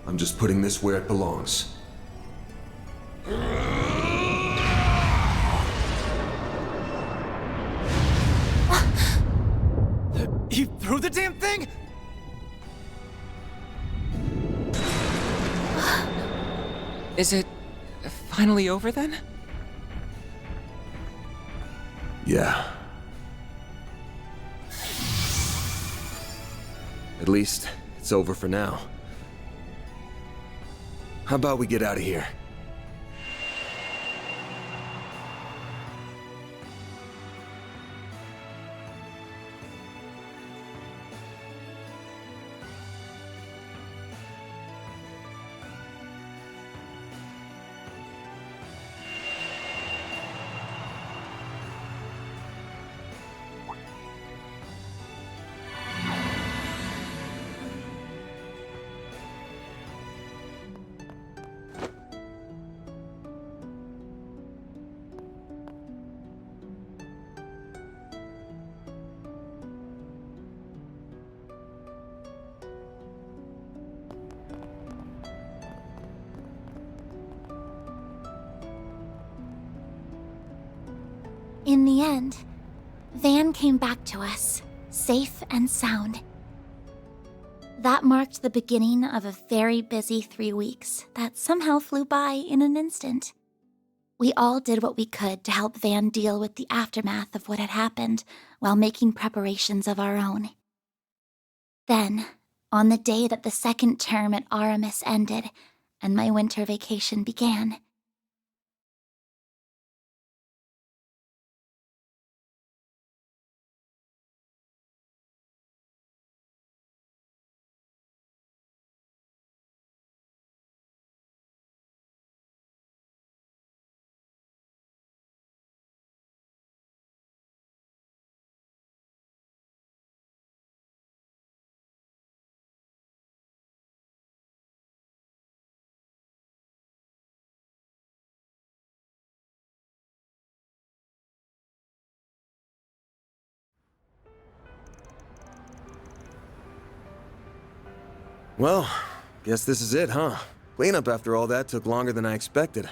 Speaker 4: I'm just putting this where it belongs.
Speaker 3: You threw the damn thing?!
Speaker 8: Is it finally over then?
Speaker 4: Yeah. At least, it's over for now. How about we get out of here?
Speaker 14: In the end, Van came back to us, safe and sound. That marked the beginning of a very busy 3 weeks that somehow flew by in an instant. We all did what we could to help Van deal with the aftermath of what had happened while making preparations of our own. Then, on the day that the second term at Aramis ended and my winter vacation began,
Speaker 4: Well, guess this is it, huh? Cleanup after all that took longer than I expected.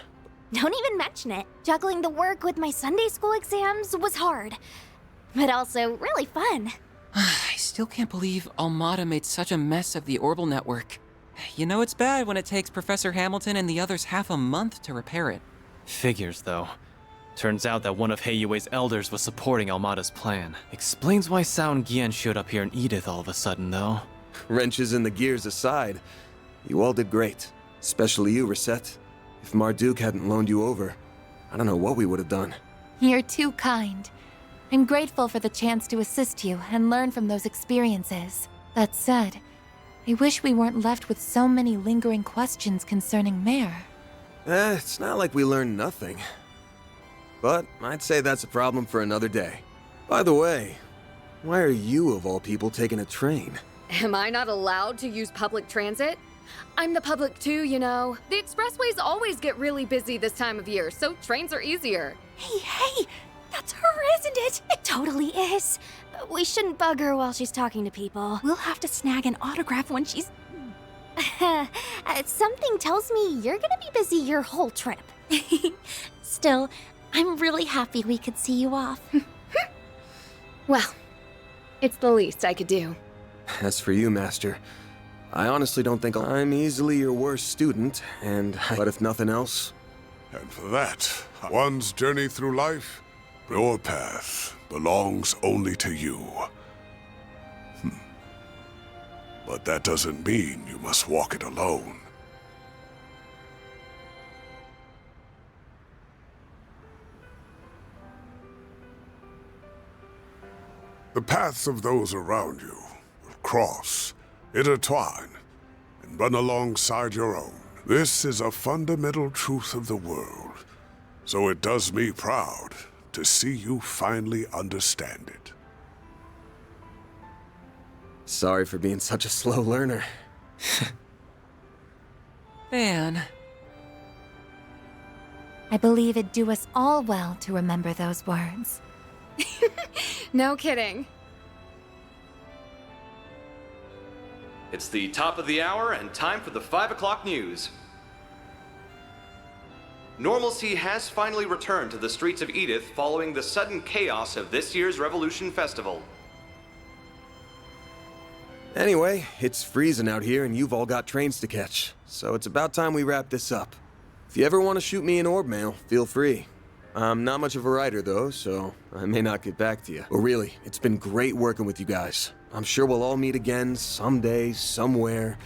Speaker 15: Don't even mention it. Juggling the work with my Sunday school exams was hard, but also really fun.
Speaker 8: I still can't believe Almada made such a mess of the Orbital network. You know it's bad when it takes Professor Hamilton and the others half a month to repair it.
Speaker 3: Figures, though. Turns out that one of Heiyue's elders was supporting Almada's plan. Explains why Sound Gian showed up here in Edith all of a sudden, though.
Speaker 4: Wrenches in the gears aside, you all did great. Especially you, Reset. If Marduk hadn't loaned you over, I don't know what we would have done.
Speaker 1: You're too kind. I'm grateful for the chance to assist you and learn from those experiences. That said, I wish we weren't left with so many lingering questions concerning Mare.
Speaker 4: It's not like we learned nothing. But I'd say that's a problem for another day. By the way, why are you, of all people, taking a train?
Speaker 9: Am I not allowed to use public transit? I'm the public too, you know. The expressways always get really busy this time of year, so trains are easier.
Speaker 15: Hey, that's her, isn't it? It totally is. But we shouldn't bug her while she's talking to people. We'll have to snag an autograph when she's... Something tells me you're gonna be busy your whole trip.
Speaker 14: still, I'm really happy we could see you off.
Speaker 9: Well, it's the least I could do.
Speaker 4: As for you, Master, I honestly don't think I'm easily your worst student, but if nothing else...
Speaker 5: And for that, one's journey through life, your path belongs only to you. But that doesn't mean you must walk it alone. The paths of those around you will cross, intertwine, and run alongside your own. This is a fundamental truth of the world, so it does me proud to see you finally understand it.
Speaker 4: Sorry for being such a slow learner.
Speaker 8: Van.
Speaker 1: I believe it'd do us all well to remember those words.
Speaker 9: No kidding.
Speaker 18: It's the top of the hour and time for the 5 o'clock news. Normalcy has finally returned to the streets of Edith following the sudden chaos of this year's Revolution Festival.
Speaker 4: Anyway, it's freezing out here and you've all got trains to catch, so it's about time we wrap this up. If you ever want to shoot me an orb mail, feel free. I'm not much of a writer, though, so I may not get back to you. But really, it's been great working with you guys. I'm sure we'll all meet again someday, somewhere.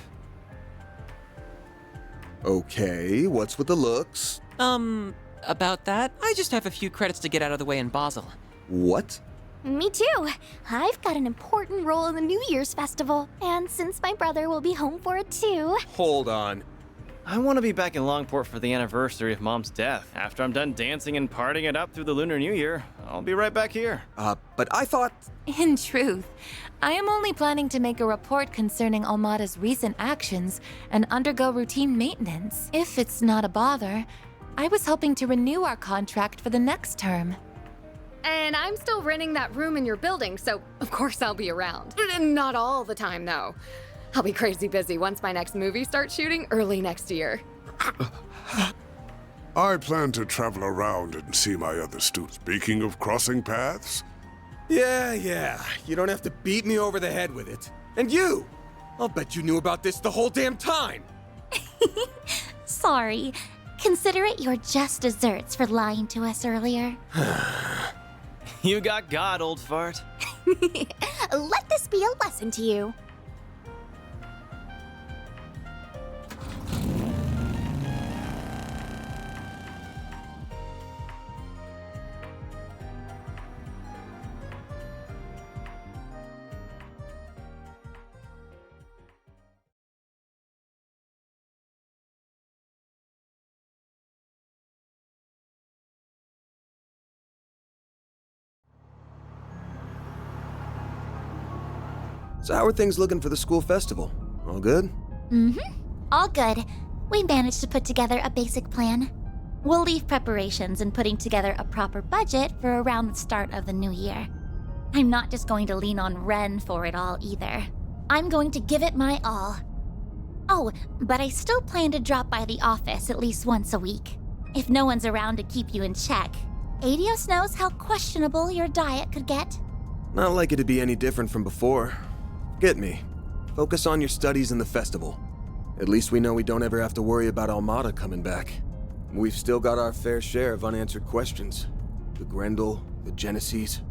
Speaker 4: Okay, what's with the looks?
Speaker 8: About that, I just have a few credits to get out of the way in Basel.
Speaker 4: What?
Speaker 14: Me too. I've got an important role in the New Year's festival, and since my brother will be home for it too.
Speaker 4: Hold on.
Speaker 3: I want to be back in Longport for the anniversary of Mom's death. After I'm done dancing and partying it up through the Lunar New Year, I'll be right back here.
Speaker 4: But I thought...
Speaker 1: In truth, I am only planning to make a report concerning Almada's recent actions and undergo routine maintenance. If it's not a bother, I was hoping to renew our contract for the next term.
Speaker 9: And I'm still renting that room in your building, so of course I'll be around. Not all the time, though. I'll be crazy busy once my next movie starts shooting early next year.
Speaker 5: I plan to travel around and see my other students. Speaking of crossing paths,
Speaker 4: Yeah. You don't have to beat me over the head with it. And you! I'll bet you knew about this the whole damn time!
Speaker 14: Sorry. Consider it your just desserts for lying to us earlier.
Speaker 3: You got God, old fart.
Speaker 14: Let this be a lesson to you.
Speaker 4: So how are things looking for the school festival? All good?
Speaker 14: All good. We managed to put together a basic plan. We'll leave preparations and putting together a proper budget for around the start of the new year. I'm not just going to lean on Ren for it all either. I'm going to give it my all. Oh, but I still plan to drop by the office at least once a week. If no one's around to keep you in check, Adios knows how questionable your diet could get.
Speaker 4: Not like it'd be any different from before. Get me. Focus on your studies and the festival. At least we know we don't ever have to worry about Almada coming back. We've still got our fair share of unanswered questions. The Grendel, the Genesees.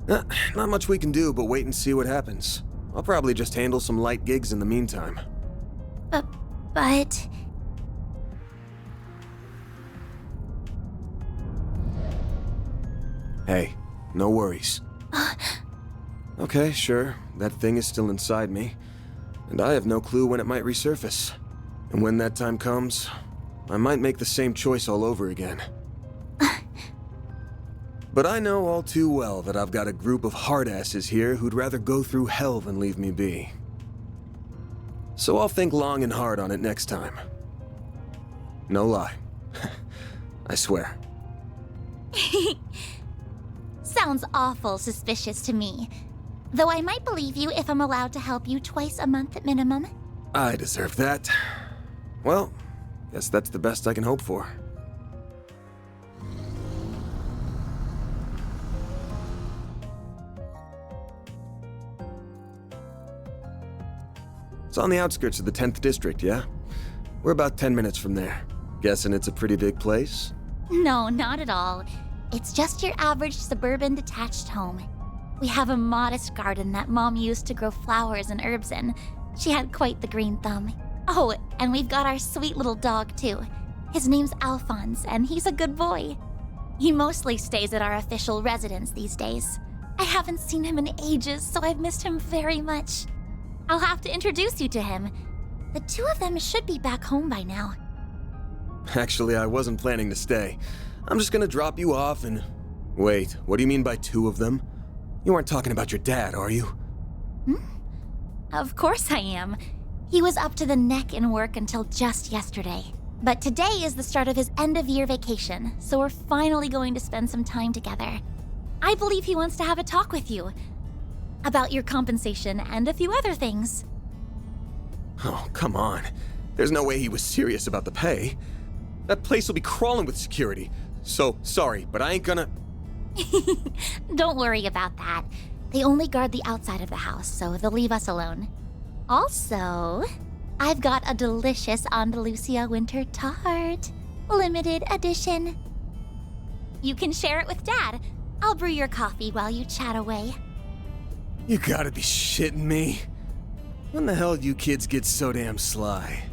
Speaker 4: Not much we can do but wait and see what happens. I'll probably just handle some light gigs in the meantime.
Speaker 14: But...
Speaker 4: Hey, no worries. Okay, sure, that thing is still inside me, and I have no clue when it might resurface. And when that time comes, I might make the same choice all over again. But I know all too well that I've got a group of hardasses here who'd rather go through hell than leave me be. So I'll think long and hard on it next time. No lie. I swear.
Speaker 14: Sounds awful suspicious to me. Though I might believe you if I'm allowed to help you twice a month at minimum.
Speaker 4: I deserve that. Well, guess that's the best I can hope for. It's on the outskirts of the 10th district, yeah? We're about 10 minutes from there. Guessing it's a pretty big place?
Speaker 14: No, not at all. It's just your average suburban detached home. We have a modest garden that Mom used to grow flowers and herbs in. She had quite the green thumb. Oh, and we've got our sweet little dog, too. His name's Alphonse, and he's a good boy. He mostly stays at our official residence these days. I haven't seen him in ages, so I've missed him very much. I'll have to introduce you to him. The two of them should be back home by now.
Speaker 4: Actually, I wasn't planning to stay. I'm just gonna drop you off and... Wait, what do you mean by two of them? You aren't talking about your dad, are you?
Speaker 14: Of course I am. He was up to the neck in work until just yesterday. But today is the start of his end-of-year vacation, so we're finally going to spend some time together. I believe he wants to have a talk with you. About your compensation and a few other things.
Speaker 4: Oh, come on. There's no way he was serious about the pay. That place will be crawling with security. So, sorry, but I ain't gonna...
Speaker 14: Don't worry about that. They only guard the outside of the house, so they'll leave us alone. Also, I've got a delicious Andalusia winter tart. Limited edition.
Speaker 2: You can share it with Dad. I'll brew your coffee while you chat away.
Speaker 4: You gotta be shitting me. When the hell do you kids get so damn sly?